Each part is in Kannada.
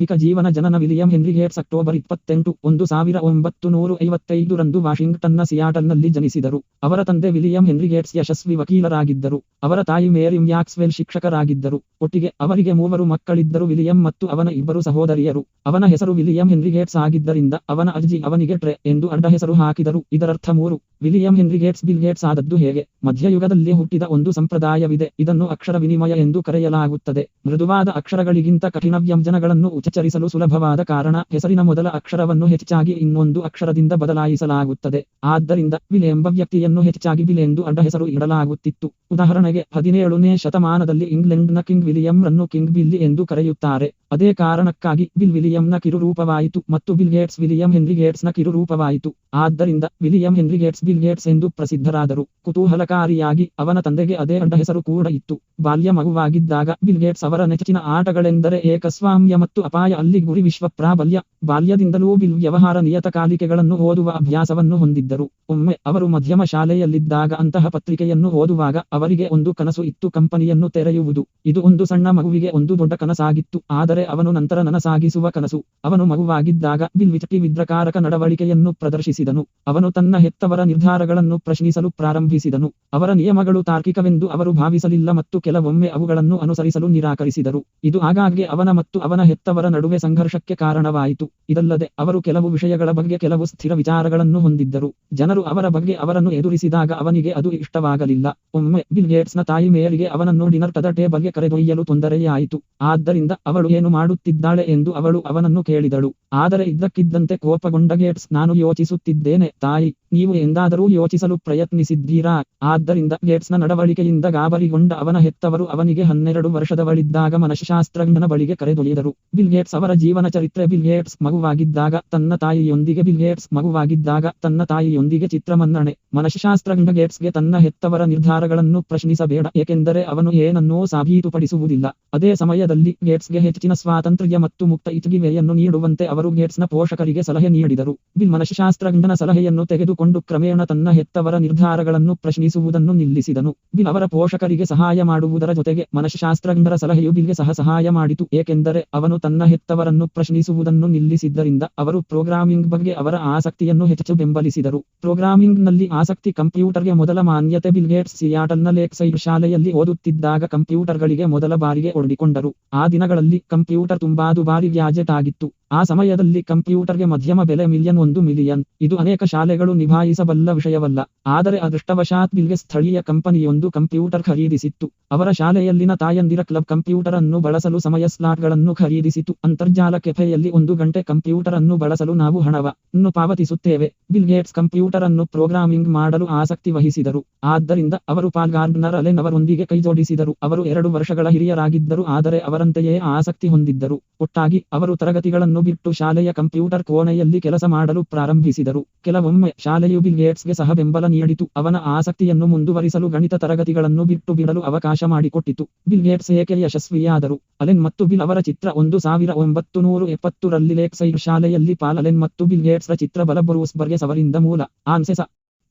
ವೈಜ್ಞಾನಿಕ ಜೀವನ ಜನನ ವಿಲಿಯಂ ಹೆನ್ರಿ ಗೇಟ್ಸ್ ಅಕ್ಟೋಬರ್ 28, 1955 ರಂದು ವಾಷಿಂಗ್ಟನ್ನ ಸಿಯಾಟಲ್ನಲ್ಲಿ ಜನಿಸಿದರು. ಅವರ ತಂದೆ ವಿಲಿಯಂ ಹೆನ್ರಿ ಗೇಟ್ಸ್ ಯಶಸ್ವಿ ವಕೀಲರಾಗಿದ್ದರು. ಅವರ ತಾಯಿ ಮೇರಿ ಮ್ಯಾಕ್ಸ್ವೆಲ್ ಶಿಕ್ಷಕರಾಗಿದ್ದರು. ಒಟ್ಟಿಗೆ ಅವರಿಗೆ 3 ಮಕ್ಕಳಿದ್ದರು, ವಿಲಿಯಂ ಮತ್ತು ಅವನ 2 ಸಹೋದರಿಯರು. ಅವನ ಹೆಸರು ವಿಲಿಯಂ ಹೆನ್ರಿ ಗೇಟ್ಸ್ ಆಗಿದ್ದರಿಂದ ಅವನ ಅಜ್ಜಿ ಅವನಿಗೆ ಟ್ರೆ ಎಂದು ಅಡ್ಡ ಹೆಸರು ಹಾಕಿದರು, ಇದರರ್ಥ 3. William henry Gates bill Gates ಆದದ್ದು ಹೇಗೆ? ಮಧ್ಯಯುಗದಲ್ಲಿ ಹುಟ್ಟಿದ ಒಂದು ಸಂಪ್ರದಾಯವಿದೆ, ಇದನ್ನು ಅಕ್ಷರ ವಿನಿಮಯ ಎಂದು ಕರೆಯಲಾಗುತ್ತದೆ. ಮೃದುವಾದ ಅಕ್ಷರಗಳಿಗಿಂತ ಕಠಿಣ ವ್ಯಂಜನಗಳನ್ನು ಉಚ್ಚರಿಸಲು ಸುಲಭವಾದ ಕಾರಣ ಹೆಸರಿನ ಮೊದಲ ಅಕ್ಷರವನ್ನು ಹೆಚ್ಚಾಗಿ ಇನ್ನೊಂದು ಅಕ್ಷರದಿಂದ ಬದಲಾಯಿಸಲಾಗುತ್ತದೆ. ಆದ್ದರಿಂದ ವಿಲ್ ಎಂಬ ವ್ಯಕ್ತಿಯನ್ನು ಹೆಚ್ಚಾಗಿ ಬಿಲ್ ಎಂದು ಅಡ್ಡ ಹೆಸರು ಇಡಲಾಗುತ್ತಿತ್ತು. ಉದಾಹರಣೆಗೆ 17ನೇ ಶತಮಾನದಲ್ಲಿ ಇಂಗ್ಲೆಂಡ್ನ ಕಿಂಗ್ ವಿಲಿಯಂ ರನ್ನು ಕಿಂಗ್ ಬಿಲ್ಲಿ ಎಂದು ಕರೆಯುತ್ತಾರೆ. ಅದೇ ಕಾರಣಕ್ಕಾಗಿ ಬಿಲ್ ವಿಲಿಯಂನ ಕಿರುರೂಪವಾಯಿತು ಮತ್ತು ಬಿಲ್ ಗೇಟ್ಸ್ ವಿಲಿಯಂ ಹೆನ್ರಿ ಗೇಟ್ಸ್ನ ಕಿರುರೂಪವಾಯಿತು. ಆದ್ದರಿಂದ William henry Gates bill Gates ಎಂದು ಪ್ರಸಿದ್ಧರಾದರು. ಕುತೂಹಲಕಾರಿಯಾಗಿ ಅವನ ತಂದೆಗೆ ಅದೇ ಅಡ್ಡ ಹೆಸರು ಕೂಡ ಇತ್ತು. ಬಾಲ್ಯ ಮಗುವಾಗಿದ್ದಾಗ ಬಿಲ್ ಗೇಟ್ಸ್ ಅವರ ನೆಚ್ಚಿನ ಆಟಗಳೆಂದರೆ ಏಕಸ್ವಾಮ್ಯ ಮತ್ತು ಅಪಾಯ ಅಲ್ಲಿ ಗುರಿ ವಿಶ್ವ ಪ್ರಾಬಲ್ಯ. ಬಾಲ್ಯದಿಂದಲೂ ಬಿಲ್ ವ್ಯವಹಾರ ನಿಯತಕಾಲಿಕೆಗಳನ್ನು ಓದುವ ಅಭ್ಯಾಸವನ್ನು ಹೊಂದಿದ್ದರು. ಒಮ್ಮೆ ಅವರು ಮಧ್ಯಮ ಶಾಲೆಯಲ್ಲಿದ್ದಾಗ ಅಂತಹ ಪತ್ರಿಕೆಯನ್ನು ಓದುವಾಗ ಅವರಿಗೆ ಒಂದು ಕನಸು ಇತ್ತು, ಕಂಪನಿಯನ್ನು ತೆರೆಯುವುದು. ಇದು ಒಂದು ಸಣ್ಣ ಮಗುವಿಗೆ ಒಂದು ದೊಡ್ಡ ಕನಸಾಗಿತ್ತು, ಆದರೆ ಅವನು ನಂತರ ನನಸಾಗಿಸುವ ಕನಸು. ಅವನು ಮಗುವಾಗಿದ್ದಾಗ ಬಿಲ್ ವಿದ್ರಕಾರಕ ನಡವಳಿಕೆಯನ್ನು ಪ್ರದರ್ಶಿಸಿದನು. ಅವನು ತನ್ನ ಹೆತ್ತವರ ನಿರ್ಧಾರಗಳನ್ನು ಪ್ರಶ್ನಿಸಲು ಪ್ರಾರಂಭಿಸಿದನು. ಅವರ ನಿಯಮಗಳು ತಾರ್ಕಿಕವೆಂದು ಅವರು ಭಾವಿಸಲಿಲ್ಲ ಮತ್ತು ಕೆಲವೊಮ್ಮೆ ಅವುಗಳನ್ನು ಅನುಸರಿಸಲು ನಿರಾಕರಿಸಿದರು. ಇದು ಆಗಾಗ್ಗೆ ಅವನ ಮತ್ತು ಅವನ ಹೆತ್ತವರ ನಡುವೆ ಸಂಘರ್ಷಕ್ಕೆ ಕಾರಣವಾಯಿತು. ಇದಲ್ಲದೆ ಅವರು ಕೆಲವು ವಿಷಯಗಳ ಬಗ್ಗೆ ಕೆಲವು ಸ್ಥಿರ ವಿಚಾರಗಳನ್ನು ಹೊಂದಿದ್ದರು. ಜನರು ಅವರ ಬಗ್ಗೆ ಅವರನ್ನು ಎದುರಿಸಿದಾಗ ಅವನಿಗೆ ಅದು ಇಷ್ಟವಾಗಲಿಲ್ಲ. ಒಮ್ಮೆ ಬಿಲ್ ಗೇಟ್ಸ್ನ ತಾಯಿ ಮೇರಿಗೆ ಅವನನ್ನು ಡಿನ್ನರ್ ಟೇಬಲ್ಗೆ ಕರೆದೊಯ್ಯಲು ತೊಂದರೆಯಾಯಿತು. ಆದ್ದರಿಂದ ಅವಳು ಏನು ಮಾಡುತ್ತಿದ್ದಾಳೆ ಎಂದು ಅವಳು ಅವನನ್ನು ಕೇಳಿದಳು. ಆದರೆ ಇದ್ದಕ್ಕಿದ್ದಂತೆ ಕೋಪಗೊಂಡ ಗೇಟ್ಸ್, ನಾನು ಯೋಚಿಸುತ್ತಿದ್ದೇನೆ ತಾಯಿ, ನೀವು ಎಂದಾದರೂ ಯೋಚಿಸಲು ಪ್ರಯತ್ನಿಸಿದ್ದೀರಾ? ಆದ್ದರಿಂದ ಗೇಟ್ಸ್ನ ನಡವಳಿಕೆಯಿಂದ ಗಾಬರಿಗೊಂಡ ಅವನ ಹೆತ್ತವರು ಅವನಿಗೆ 12 ವರ್ಷದವಳಿದ್ದಾಗ ಮನಃಶಾಸ್ತ್ರಜ್ಞನ ಬಳಿಗೆ ಕರೆದೊಯ್ದರು. ಬಿಲ್ ಗೇಟ್ಸ್ ಅವರ ಜೀವನ ಚರಿತ್ರೆ. ಬಿಲ್ ಗೇಟ್ಸ್ ಮಗುವಾಗಿದ್ದಾಗ ತನ್ನ ತಾಯಿಯೊಂದಿಗೆ ಬಿಲ್ ಗೇಟ್ಸ್ ಮಗುವಾಗಿದ್ದಾಗ ತನ್ನ ತಾಯಿಯೊಂದಿಗೆ ಚಿತ್ರಮನ್ನಣೆ. ಮನಃಶಾಸ್ತ್ರಜ್ಞ ಗೇಟ್ಸ್ಗೆ ತನ್ನ ಹೆತ್ತವರ ನಿರ್ಧಾರಗಳನ್ನು ಪ್ರಶ್ನಿಸಬೇಡ, ಏಕೆಂದರೆ ಅವನು ಏನನ್ನೂ ಸಾಬೀತುಪಡಿಸುವುದಿಲ್ಲ. ಅದೇ ಸಮಯದಲ್ಲಿ ಗೇಟ್ಸ್ಗೆ ಹೆಚ್ಚಿನ ಸ್ವಾತಂತ್ರ್ಯ ಮತ್ತು ಮುಕ್ತ ಇಚ್ಛೆಯನ್ನು ನೀಡುವಂತೆ ಅವರು ಗೇಟ್ಸ್ನ ಪೋಷಕರಿಗೆ ಸಲಹೆ ನೀಡಿದರು. ಬಿಲ್ ಮನಃಶಾಸ್ತ್ರಜ್ಞನ ಸಲಹೆಯನ್ನು ತೆಗೆದುಕೊಂಡು ಕ್ರಮೇಣ ತನ್ನ ಹೆತ್ತವರ ನಿರ್ಧಾರಗಳನ್ನು ಪ್ರಶ್ನಿಸುವುದನ್ನು ನಿಲ್ಲಿಸಿದನು. ಬಿಲ್ ಅವರ ಪೋಷಕರಿಗೆ ಸಹಾಯ ಮಾಡುವುದರ ಜೊತೆಗೆ ಮನಃಶಾಸ್ತ್ರಜ್ಞರ ಸಲಹೆಯು ಬಿಲ್ಗೆ ಸಹಾಯ ಮಾಡಿತು, ಏಕೆಂದರೆ ಅವನು ತನ್ನ ಹೆತ್ತವರನ್ನು ಪ್ರಶ್ನಿಸುವುದನ್ನು ನಿಲ್ಲಿಸಿದ್ದರಿಂದ ಅವರು ಪ್ರೋಗ್ರಾಮಿಂಗ್ ಬಗ್ಗೆ ಅವರ ಆಸಕ್ತಿಯನ್ನು ಹೆಚ್ಚು ಬೆಂಬಲಿಸಿದರು. ಪ್ರೋಗ್ರಾಮಿಂಗ್ನಲ್ಲಿ ಆಸಕ್ತಿ. ಕಂಪ್ಯೂಟರ್ಗೆ ಮೊದಲ ಮಾನ್ಯತೆ. ಬಿಲ್ ಗೇಟ್ಸ್ ಸಿಯಾಟಲ್ನ ಲೇಕ್ಸೈಡ್ ಶಾಲೆಯಲ್ಲಿ ಓದುತ್ತಿದ್ದಾಗ ಕಂಪ್ಯೂಟರ್ಗಳಿಗೆ ಮೊದಲ ಬಾರಿಗೆ ಒಡ್ಡಿಕೊಂಡರು. ಆ ದಿನಗಳಲ್ಲಿ ಕಂಪ್ಯೂಟರ್ ತುಂಬಾ ದುಬಾರಿ ಗ್ಯಾಜೆಟ್ ಆಗಿತ್ತು. ಆ ಸಮಯದಲ್ಲಿ ಕಂಪ್ಯೂಟರ್ಗೆ ಮಧ್ಯಮ ಬೆಲೆ $1 ಮಿಲಿಯನ್. ಇದು ಅನೇಕ ಶಾಲೆಗಳು ನಿಭಾಯಿಸಬಲ್ಲ ವಿಷಯವಲ್ಲ. ಆದರೆ ಅದೃಷ್ಟವಶಾತ್ ಬಿಲ್ಗೆ ಸ್ಥಳೀಯ ಕಂಪನಿಯೊಂದು ಕಂಪ್ಯೂಟರ್ ಖರೀದಿಸಿತ್ತು. ಅವರ ಶಾಲೆಯಲ್ಲಿನ ತಾಯಂದಿರ ಕ್ಲಬ್ ಕಂಪ್ಯೂಟರ್ ಅನ್ನು ಬಳಸಲು ಸಮಯ ಸ್ಲಾಟ್ಗಳನ್ನು ಖರೀದಿಸಿತು. ಅಂತರ್ಜಾಲ ಕೆಫೆಯಲ್ಲಿ 1 ಗಂಟೆ ಕಂಪ್ಯೂಟರ್ ಅನ್ನು ಬಳಸಲು ನಾವು ಹಣವನ್ನು ಪಾವತಿಸುತ್ತೇವೆ. ಬಿಲ್ ಗೇಟ್ಸ್ ಕಂಪ್ಯೂಟರ್ ಅನ್ನು ಪ್ರೋಗ್ರಾಮಿಂಗ್ ಮಾಡಲು ಆಸಕ್ತಿ ವಹಿಸಿದರು. ಆದ್ದರಿಂದ ಅವರು ಪಾಲ್ ಗಾರ್ಡ್ನರ್ ಅಲೆನ್ ಅವರೊಂದಿಗೆ ಕೈಜೋಡಿಸಿದರು. ಅವರು 2 ವರ್ಷಗಳ ಹಿರಿಯರಾಗಿದ್ದರು, ಆದರೆ ಅವರಂತೆಯೇ ಆಸಕ್ತಿ ಹೊಂದಿದ್ದರು. ಒಟ್ಟಾಗಿ ಅವರು ತರಗತಿಗಳನ್ನು ಬಿಟ್ಟು ಶಾಲೆಯ ಕಂಪ್ಯೂಟರ್ ಕೋಣೆಯಲ್ಲಿ ಕೆಲಸ ಮಾಡಲು ಪ್ರಾರಂಭಿಸಿದರು. ಕೆಲವೊಮ್ಮೆ ಶಾಲೆಯು ಬಿಲ್ ಗೇಟ್ಸ್ಗೆ ಸಹ ಬೆಂಬಲ ನೀಡಿತು. ಅವನ ಆಸಕ್ತಿಯನ್ನು ಮುಂದುವರಿಸಲು ಗಣಿತ ತರಗತಿಗಳನ್ನು ಬಿಟ್ಟು ಬಿಡಲು ಅವಕಾಶ ಮಾಡಿಕೊಟ್ಟಿತು. ಬಿಲ್ ಗೇಟ್ಸ್ ಏಕೆ ಯಶಸ್ವಿಯಾದರು? ಅಲೆನ್ ಮತ್ತು ಬಿಲ್ ಅವರ ಚಿತ್ರ. 1970 ರಲ್ಲಿ ಲೇಕ್ಸೈಡ್ ಶಾಲೆಯಲ್ಲಿ ಪಾಲ್ ಅಲೆನ್ ಮತ್ತು ಬಿಲ್ ಗೇಟ್ಸ್ರ ಚಿತ್ರ ಬಲ. ಬ್ರೂಸ್ ಬರ್ಗೆಸ್ ಅವರಿಂದ ಮೂಲ. ಆನ್ಸೆಸ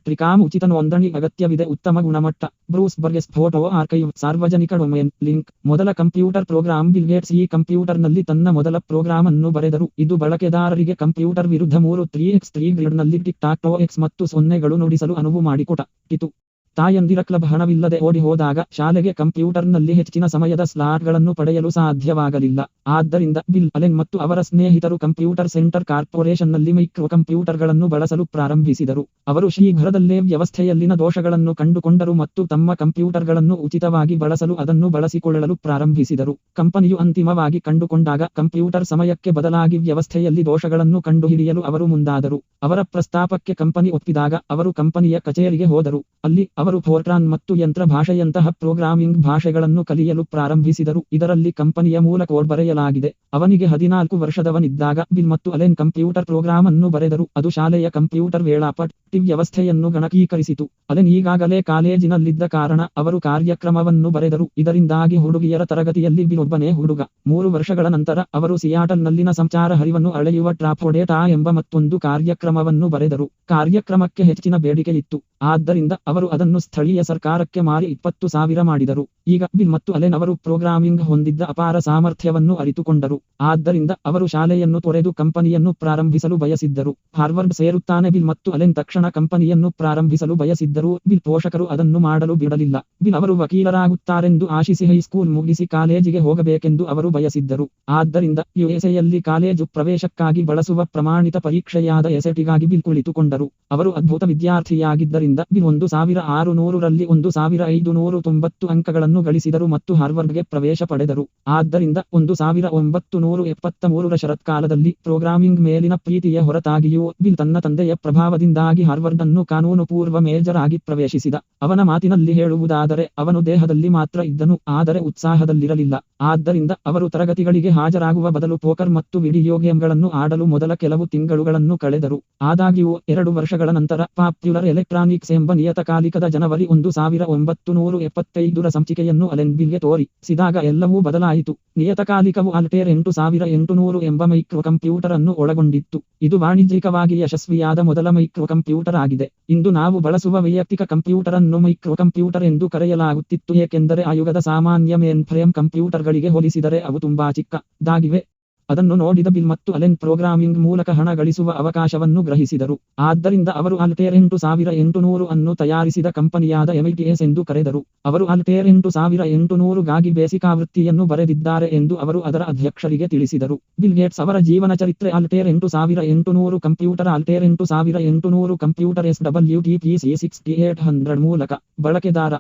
ಟ್ರಿಕಾಮ್ ಉಚಿತ ನೋಂದಣಿ ಅಗತ್ಯವಿದೆ. ಉತ್ತಮ ಗುಣಮಟ್ಟ. Bruce Burgess photo archive. ಸಾರ್ವಜನಿಕ ಡೊಮೇನ್. ಲಿಂಕ್. ಮೊದಲ ಕಂಪ್ಯೂಟರ್ ಪ್ರೋಗ್ರಾಂ. ಬಿಲ್ ಗೇಟ್ಸ್ ಈ ಕಂಪ್ಯೂಟರ್ನಲ್ಲಿ ತನ್ನ ಮೊದಲ ಪ್ರೋಗ್ರಾಂ ಅನ್ನು ಬರೆದರು. ಇದು ಬಳಕೆದಾರರಿಗೆ ಕಂಪ್ಯೂಟರ್ ವಿರುದ್ಧ 3x3 ಗ್ರಿಡ್ನಲ್ಲಿ ಟಿಕ್-ಟಾಕ್-ಟೋ X ಮತ್ತು 0ಗಳು ನುಡಿಸಲು ಅನುವು ಮಾಡಿಕೊಟ್ಟಿತು. ತಾಯಂದಿರ ಕ್ಲಬ್ ಹಣವಿಲ್ಲದೆ ಓಡಿ ಹೋದಾಗ ಶಾಲೆಗೆ ಕಂಪ್ಯೂಟರ್ನಲ್ಲಿ ಹೆಚ್ಚಿನ ಸಮಯದ ಸ್ಲಾಟ್ಗಳನ್ನು ಪಡೆಯಲು ಸಾಧ್ಯವಾಗಲಿಲ್ಲ. ಆದ್ದರಿಂದ ಬಿಲ್ ಅಲೆನ್ ಮತ್ತು ಅವರ ಸ್ನೇಹಿತರು ಕಂಪ್ಯೂಟರ್ ಸೆಂಟರ್ ಕಾರ್ಪೊರೇಷನ್ನಲ್ಲಿ ಮೈಕ್ರೋ ಕಂಪ್ಯೂಟರ್ಗಳನ್ನು ಬಳಸಲು ಪ್ರಾರಂಭಿಸಿದರು. ಅವರು ಶೀಘ್ರದಲ್ಲೇ ವ್ಯವಸ್ಥೆಯಲ್ಲಿನ ದೋಷಗಳನ್ನು ಕಂಡುಕೊಂಡರು ಮತ್ತು ತಮ್ಮ ಕಂಪ್ಯೂಟರ್ಗಳನ್ನು ಉಚಿತವಾಗಿ ಬಳಸಲು ಅದನ್ನು ಬಳಸಿಕೊಳ್ಳಲು ಪ್ರಾರಂಭಿಸಿದರು. ಕಂಪನಿಯು ಅಂತಿಮವಾಗಿ ಕಂಡುಕೊಂಡಾಗ ಕಂಪ್ಯೂಟರ್ ಸಮಯಕ್ಕೆ ಬದಲಾಗಿ ವ್ಯವಸ್ಥೆಯಲ್ಲಿ ದೋಷಗಳನ್ನು ಕಂಡುಹಿಡಿಯಲು ಅವರು ಮುಂದಾದರು. ಅವರ ಪ್ರಸ್ತಾಪಕ್ಕೆ ಕಂಪನಿ ಒಪ್ಪಿದಾಗ ಅವರು ಕಂಪನಿಯ ಕಚೇರಿಗೆ ಹೋದರು. ಅಲ್ಲಿ ಅವರು ಫೋರ್ಟ್ರಾನ್ ಮತ್ತು ಯಂತ್ರ ಭಾಷೆಯಂತಹ ಪ್ರೋಗ್ರಾಮಿಂಗ್ ಭಾಷೆಗಳನ್ನು ಕಲಿಯಲು ಪ್ರಾರಂಭಿಸಿದರು. ಇದರಲ್ಲಿ ಕಂಪನಿಯ ಮೂಲ ಕೋಡ್ ಬರೆಯಲಾಗಿದೆ. ಅವನಿಗೆ 14 ವರ್ಷದವನಿದ್ದಾಗ ಬಿಲ್ ಮತ್ತು ಅಲೆನ್ ಕಂಪ್ಯೂಟರ್ ಪ್ರೋಗ್ರಾಂ ಅನ್ನು ಬರೆದರು. ಅದು ಶಾಲೆಯ ಕಂಪ್ಯೂಟರ್ ವೇಳಾಪಟ್ಟಿ ವ್ಯವಸ್ಥೆಯನ್ನು ಗಣಕೀಕರಿಸಿತು. ಅಲೆನ್ ಈಗಾಗಲೇ ಕಾಲೇಜಿನಲ್ಲಿದ್ದ ಕಾರಣ ಅವರು ಕಾರ್ಯಕ್ರಮವನ್ನು ಬರೆದರು. ಇದರಿಂದಾಗಿ ಹುಡುಗಿಯರ ತರಗತಿಯಲ್ಲಿ ಬಿಲ್ ಒಬ್ಬನೇ ಹುಡುಗ. 3 ವರ್ಷಗಳ ನಂತರ ಅವರು ಸಿಯಾಟಲ್ನಲ್ಲಿನ ಸಂಚಾರ ಹರಿವನ್ನು ಅಳೆಯುವ ಟ್ರಾಫೋಡೇಟಾ ಎಂಬ ಮತ್ತೊಂದು ಕಾರ್ಯಕ್ರಮವನ್ನು ಬರೆದರು. ಕಾರ್ಯಕ್ರಮಕ್ಕೆ ಹೆಚ್ಚಿನ ಬೇಡಿಕೆಯಿತ್ತು. ಆದ್ದರಿಂದ ಅವರು ಅದನ್ನು ಸ್ಥಳೀಯ ಸರ್ಕಾರಕ್ಕೆ ಮಾರಿ 20,000 ಮಾಡಿದರು. ಈಗ ಬಿಲ್ ಮತ್ತು ಅಲೆನ್ ಅವರು ಪ್ರೋಗ್ರಾಮಿಂಗ್ ಹೊಂದಿದ್ದ ಅಪಾರ ಸಾಮರ್ಥ್ಯವನ್ನು ಅರಿತುಕೊಂಡರು. ಆದ್ದರಿಂದ ಅವರು ಶಾಲೆಯನ್ನು ತೊರೆದು ಕಂಪನಿಯನ್ನು ಪ್ರಾರಂಭಿಸಲು ಬಯಸಿದ್ದರು. ಹಾರ್ವರ್ಡ್ ಸೇರುತ್ತಾನೆ ಬಿಲ್ ಮತ್ತು ಅಲೆನ್ ತಕ್ಷಣ ಕಂಪನಿಯನ್ನು ಪ್ರಾರಂಭಿಸಲು ಬಯಸಿದ್ದರು. ಬಿಲ್ ಪೋಷಕರು ಅದನ್ನು ಮಾಡಲು ಬಿಡಲಿಲ್ಲ. ಬಿಲ್ ಅವರು ವಕೀಲರಾಗುತ್ತಾರೆಂದು ಆಶಿಸಿ ಹೈಸ್ಕೂಲ್ ಮುಗಿಸಿ ಕಾಲೇಜಿಗೆ ಹೋಗಬೇಕೆಂದು ಅವರು ಬಯಸಿದ್ದರು. ಆದ್ದರಿಂದ ಯುಎಸ್ಎಯಲ್ಲಿ ಕಾಲೇಜು ಪ್ರವೇಶಕ್ಕಾಗಿ ಬಳಸುವ ಪ್ರಮಾಣಿತ ಪರೀಕ್ಷೆಯಾದ ಎಸ್ಎಟಿಗಾಗಿ ಬಿಲ್ ಕುಳಿತುಕೊಂಡರು. ಅವರು ಅದ್ಭುತ ವಿದ್ಯಾರ್ಥಿಯಾಗಿದ್ದರಿಂದ ಬಿಲ್ 1600ರಲ್ಲಿ 1590 ಅಂಕಗಳನ್ನು ಗಳಿಸಿದರು ಮತ್ತು ಹಾರ್ವರ್ಡ್ಗೆ ಪ್ರವೇಶ ಪಡೆದರು. ಆದ್ದರಿಂದ 1973ರ ಶರತ್ಕಾಲದಲ್ಲಿ ಪ್ರೋಗ್ರಾಮಿಂಗ್ ಮೇಲಿನ ಪ್ರೀತಿಯ ಹೊರತಾಗಿಯೂ ಬಿಲ್ ತನ್ನ ತಂದೆಯ ಪ್ರಭಾವದಿಂದಾಗಿ ಹಾರ್ವರ್ಡ್ ಅನ್ನು ಕಾನೂನು ಪೂರ್ವ ಮೇಜರ್ ಆಗಿ ಪ್ರವೇಶಿಸಿದ. ಅವನ ಮಾತಿನಲ್ಲಿ ಹೇಳುವುದಾದರೆ ಅವನು ದೇಹದಲ್ಲಿ ಮಾತ್ರ ಇದ್ದನು, ಆದರೆ ಉತ್ಸಾಹದಲ್ಲಿರಲಿಲ್ಲ. ಆದ್ದರಿಂದ ಅವರು ತರಗತಿಗಳಿಗೆ ಹಾಜರಾಗುವ ಬದಲು ಪೋಕರ್ ಮತ್ತು ವಿಡಿಯೋ ಗೇಮ್ಗಳನ್ನು ಆಡಲು ಮೊದಲ ಕೆಲವು ತಿಂಗಳುಗಳನ್ನು ಕಳೆದರು. ಆದಾಗ್ಯೂ 2 ವರ್ಷಗಳ ನಂತರ ಪಾಪ್ಯುಲರ್ ಎಲೆಕ್ಟ್ರಾನಿಕ್ಸ್ ಎಂಬ ನಿಯತಕಾಲಿಕದ ಜನವರಿ 1975ರ ಸಂಚಿಕೆಯನ್ನು ಅಲೆನ್ ಬಿಲ್ಗೆ ತೋರಿಸಿದಾಗ ಎಲ್ಲವೂ ಬದಲಾಯಿತು. ನಿಯತಕಾಲಿಕವು ಆಲ್ಟೇರ್ 8800 ಎಂಬ ಮೈಕ್ರೋ ಕಂಪ್ಯೂಟರ್ ಅನ್ನು ಒಳಗೊಂಡಿತ್ತು. ಇದು ವಾಣಿಜ್ಯಿಕವಾಗಿ ಯಶಸ್ವಿಯಾದ ಮೊದಲ ಮೈಕ್ರೋ ಕಂಪ್ಯೂಟರ್ ಆಗಿದೆ. ಇಂದು ನಾವು ಬಳಸುವ ವೈಯಕ್ತಿಕ ಕಂಪ್ಯೂಟರ್ ಅನ್ನು ಮೈಕ್ರೋ ಕಂಪ್ಯೂಟರ್ ಎಂದು ಕರೆಯಲಾಗುತ್ತಿತ್ತು, ಏಕೆಂದರೆ ಆ ಯುಗದ ಸಾಮಾನ್ಯ ಮೇನ್ಫ್ರೇಮ್ ಕಂಪ್ಯೂಟರ್ಗಳಿಗೆ ಹೋಲಿಸಿದರೆ ಅವು ತುಂಬಾ ಚಿಕ್ಕದಾಗಿವೆ. ಅದನ್ನು ನೋಡಿದ ಬಿಲ್ ಮತ್ತು ಅಲೆನ್ ಪ್ರೋಗ್ರಾಮಿಂಗ್ ಮೂಲಕ ಹಣ ಗಳಿಸುವ ಅವಕಾಶವನ್ನು ಗ್ರಹಿಸಿದರು. ಆದ್ದರಿಂದ ಅವರು ಆಲ್ಟೇರ್ 8800 ಅನ್ನು ತಯಾರಿಸಿದ ಕಂಪನಿಯಾದ MITS ಎಂದು ಕರೆದರು. ಅವರು ಆಲ್ಟೇರ್ 8800 ಗಾಗಿ ಬೇಸಿಕ್ ಆವೃತ್ತಿಯನ್ನು ಬರೆದಿದ್ದಾರೆ ಎಂದು ಅವರು ಅದರ ಅಧ್ಯಕ್ಷರಿಗೆ ತಿಳಿಸಿದರು. ಬಿಲ್ ಗೇಟ್ಸ್ ಅವರ ಜೀವನ ಚರಿತ್ರೆ ಆಲ್ಟೇರ್ 8800 ಕಂಪ್ಯೂಟರ್ ಆಲ್ಟೇರ್ 8800 ಕಂಪ್ಯೂಟರ್ SWTPC6800 ಮೂಲಕ ಬಳಕೆದಾರ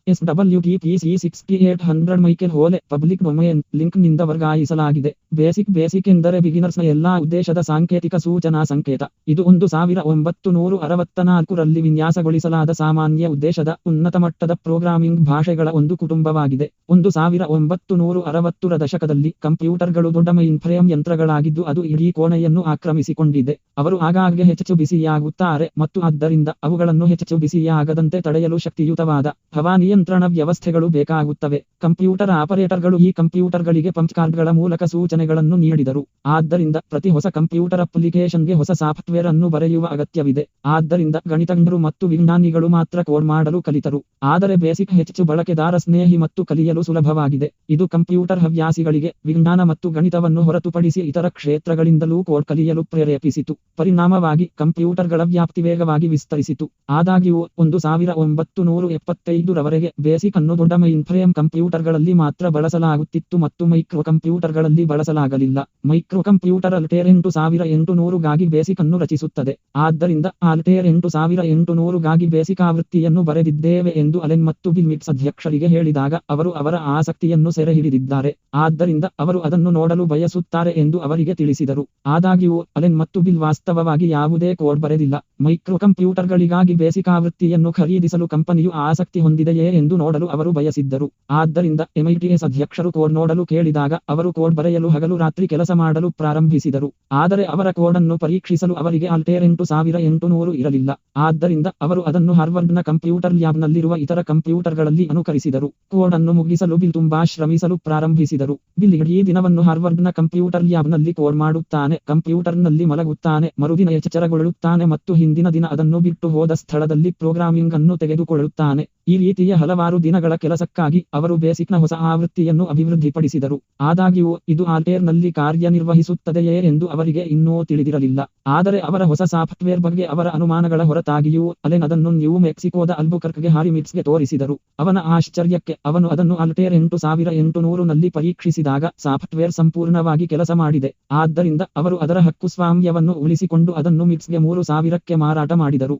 SWTPC6800 ಮೈಕೆಲ್ ಹೋಲೆ ಪಬ್ಲಿಕ್ ಡೊಮೇನ್ ಲಿಂಕ್ನಿಂದ ವರ್ಗಾಯಿಸಲಾಗಿದೆ. ಬೇಸಿಕ್ ಎಂದರೆ ಬಿಗಿನರ್ಸ್ನ ಎಲ್ಲಾ ಉದ್ದೇಶದ ಸಾಂಕೇತಿಕ ಸೂಚನಾ ಸಂಕೇತ. ಇದು 1964ರಲ್ಲಿ ವಿನ್ಯಾಸಗೊಳಿಸಲಾದ ಸಾಮಾನ್ಯ ಉದ್ದೇಶದ ಉನ್ನತ ಮಟ್ಟದ ಪ್ರೋಗ್ರಾಮಿಂಗ್ ಭಾಷೆಗಳ ಒಂದು ಕುಟುಂಬವಾಗಿದೆ. 1960ರ ದಶಕದಲ್ಲಿ ಕಂಪ್ಯೂಟರ್ಗಳು ದೊಡ್ಡ ಮೈನ್ಫ್ರೇಮ್ ಯಂತ್ರಗಳಾಗಿದ್ದು ಅದು ಇಡೀ ಕೋಣೆಯನ್ನು ಆಕ್ರಮಿಸಿಕೊಂಡಿದೆ. ಅವರು ಆಗಾಗ್ಗೆ ಹೆಚ್ಚು ಬಿಸಿಯಾಗುತ್ತಾರೆ ಮತ್ತು ಆದ್ದರಿಂದ ಅವುಗಳನ್ನು ಹೆಚ್ಚು ಬಿಸಿಯಾಗದಂತೆ ತಡೆಯಲು ಶಕ್ತಿಯುತವಾದ ಹವಾನಿಯಂತ್ರಣ ವ್ಯವಸ್ಥೆಗಳು ಬೇಕಾಗುತ್ತವೆ. ಕಂಪ್ಯೂಟರ್ ಆಪರೇಟರ್ಗಳು ಈ ಕಂಪ್ಯೂಟರ್ಗಳಿಗೆ ಪಂಚ್ ಕಾರ್ಡ್ಗಳ ಮೂಲಕ ಸೂಚನೆಗಳನ್ನು ನೀಡಿದರು. ಆದ್ದರಿಂದ ಪ್ರತಿ ಹೊಸ ಕಂಪ್ಯೂಟರ್ ಅಪ್ಲಿಕೇಶನ್ಗೆ ಹೊಸ ಸಾಫ್ಟ್ವೇರ್ ಅನ್ನು ಬರೆಯುವ ಅಗತ್ಯವಿದೆ. ಆದ್ದರಿಂದ ಗಣಿತಜ್ಞರು ಮತ್ತು ವಿಜ್ಞಾನಿಗಳು ಮಾತ್ರ ಕೋಡ್ ಮಾಡಲು ಕಲಿತರು. ಆದರೆ ಬೇಸಿಕ್ ಹೆಚ್ಚು ಬಳಕೆದಾರ ಸ್ನೇಹಿ ಮತ್ತು ಕಲಿಯಲು ಸುಲಭವಾಗಿದೆ. ಇದು ಕಂಪ್ಯೂಟರ್ ಹವ್ಯಾಸಿಗಳಿಗೆ ವಿಜ್ಞಾನ ಮತ್ತು ಗಣಿತವನ್ನು ಹೊರತುಪಡಿಸಿ ಇತರ ಕ್ಷೇತ್ರಗಳಿಂದಲೂ ಕೋಡ್ ಕಲಿಯಲು ಪ್ರೇರೇಪಿಸಿತು. ಪರಿಣಾಮವಾಗಿ ಕಂಪ್ಯೂಟರ್ಗಳ ವ್ಯಾಪ್ತಿ ವೇಗವಾಗಿ ವಿಸ್ತರಿಸಿತು. ಆದಾಗ್ಯೂ 1975ರವರೆಗೆ ಬೇಸಿಕ್ ಅನ್ನು ದೊಡ್ಡ ಮೈನ್ಫ್ರೇಮ್ ಕಂಪ್ಯೂಟರ್ಗಳಲ್ಲಿ ಮಾತ್ರ ಬಳಸಲಾಗುತ್ತಿತ್ತು ಮತ್ತು ಮೈಕ್ರೋ ಕಂಪ್ಯೂಟರ್ಗಳಲ್ಲಿ ಬಳಸಲಾಗಲಿಲ್ಲ. ಮೈಕ್ರೋ ಕಂಪ್ಯೂಟರ್ ಆಲ್ಟೇರ್ 8800 ಗಾಗಿ ಬೇಸಿಕ್ ಅನ್ನು ರಚಿಸುತ್ತದೆ. ಆದ್ದರಿಂದ ಆಲ್ಟೇರ್ 8800 ಗಾಗಿ ಬೇಸಿಕ್ ಆವೃತ್ತಿಯನ್ನು ಬರೆದಿದ್ದೇವೆ ಎಂದು ಅಲೆನ್ ಮತ್ತು ಬಿಲ್ ಮಿಟ್ಸ್ ಅಧ್ಯಕ್ಷರಿಗೆ ಹೇಳಿದಾಗ ಅವರು ಅವರ ಆಸಕ್ತಿಯನ್ನು ಸೆರೆಹಿಡಿದಿದ್ದಾರೆ. ಆದ್ದರಿಂದ ಅವರು ಅದನ್ನು ನೋಡಲು ಬಯಸುತ್ತಾರೆ ಎಂದು ಅವರಿಗೆ ತಿಳಿಸಿದರು. ಆದಾಗ್ಯೂ ಅಲೆನ್ ಮತ್ತು ಬಿಲ್ ವಾಸ್ತವವಾಗಿ ಯಾವುದೇ ಕೋಡ್ ಬರೆದಿಲ್ಲ. ಮೈಕ್ರೋ ಕಂಪ್ಯೂಟರ್ಗಳಿಗಾಗಿ ಬೇಸಿಕ್ ಆವೃತ್ತಿಯನ್ನು ಖರೀದಿಸಲು ಕಂಪನಿಯು ಆಸಕ್ತಿ ಹೊಂದಿದೆಯೇ ಎಂದು ನೋಡಲು ಅವರು ಬಯಸಿದ್ದರು. ಆದ್ದರಿಂದ MITS ಅಧ್ಯಕ್ಷರು ಕೋಡ್ ನೋಡಲು ಕೇಳಿದಾಗ ಅವರು ಕೋಡ್ ಬರೆಯಲು ಹಗಲು ರಾತ್ರಿ ಕೆಲಸ ಮಾಡಲು ಪ್ರಾರಂಭಿಸಿದರು. ಆದರೆ ಅವರ ಕೋಡ್ ಅನ್ನು ಪರೀಕ್ಷಿಸಲು ಅವರಿಗೆ ಆಲ್ಟೇರ್ 8800 ಇರಲಿಲ್ಲ. ಆದ್ದರಿಂದ ಅವರು ಅದನ್ನು ಹಾರ್ವರ್ಡ್ನ ಕಂಪ್ಯೂಟರ್ ಲ್ಯಾಬ್ನಲ್ಲಿರುವ ಇತರ ಕಂಪ್ಯೂಟರ್ಗಳಲ್ಲಿ ಅನುಕರಿಸಿದರು. ಕೋಡ್ ಅನ್ನು ಮುಗಿಸಲು ಬಿಲ್ ತುಂಬಾ ಶ್ರಮಿಸಲು ಪ್ರಾರಂಭಿಸಿದರು. ಬಿಲ್ ಇಡೀ ದಿನವನ್ನು ಹಾರ್ವರ್ಡ್ನ ಕಂಪ್ಯೂಟರ್ ಲ್ಯಾಬ್ನಲ್ಲಿ ಕೋಡ್ ಮಾಡುತ್ತಾನೆ, ಕಂಪ್ಯೂಟರ್ನಲ್ಲಿ ಮಲಗುತ್ತಾನೆ, ಮರುದಿನ ಎಚ್ಚರಗೊಳ್ಳುತ್ತಾನೆ ಮತ್ತು ಹಿಂದಿನ ದಿನ ಅದನ್ನು ಬಿಟ್ಟು ಹೋದ ಸ್ಥಳದಲ್ಲಿ ಪ್ರೋಗ್ರಾಮಿಂಗ್ ಅನ್ನು ತೆಗೆದುಕೊಳ್ಳುತ್ತಾನೆ. ಈ ರೀತಿಯ ಹಲವಾರು ದಿನಗಳ ಕೆಲಸಕ್ಕಾಗಿ ಅವರು ಬೇಸಿಕ್ನ ಹೊಸ ಆವೃತ್ತಿಯನ್ನು ಅಭಿವೃದ್ಧಿಪಡಿಸಿದರು. ಆದಾಗ್ಯೂ ಇದು ಆಲ್ಟೇರ್ನಲ್ಲಿ ಕಾರ್ಯನಿರ್ವಹಿಸುತ್ತದೆಯೇ ಎಂದು ಅವರಿಗೆ ಇನ್ನೂ ತಿಳಿದಿರಲಿಲ್ಲ. ಆದರೆ ಅವರ ಹೊಸ ಸಾಫ್ಟ್ವೇರ್ ಬಗ್ಗೆ ಅವರ ಅನುಮಾನಗಳ ಹೊರತಾಗಿಯೂ ಅಲೆನ್ ಅದನ್ನು ನ್ಯೂ ಮೆಕ್ಸಿಕೋದ ಅಲ್ಬುಕರ್ಕ್ಗೆ ಹಾರಿ ಮಿಟ್ಸ್ಗೆ ತೋರಿಸಿದರು. ಅವನ ಆಶ್ಚರ್ಯಕ್ಕೆ ಅವನು ಅದನ್ನು ಆಲ್ಟೇರ್ 8800ನಲ್ಲಿ ಪರೀಕ್ಷಿಸಿದಾಗ ಸಾಫ್ಟ್ವೇರ್ ಸಂಪೂರ್ಣವಾಗಿ ಕೆಲಸ ಮಾಡಿದೆ. ಆದ್ದರಿಂದ ಅವರು ಅದರ ಹಕ್ಕುಸ್ವಾಮ್ಯವನ್ನು ಉಳಿಸಿಕೊಂಡು ಅದನ್ನು ಮಿಟ್ಸ್ಗೆ 3000ಕ್ಕೆ ಮಾರಾಟ ಮಾಡಿದರು.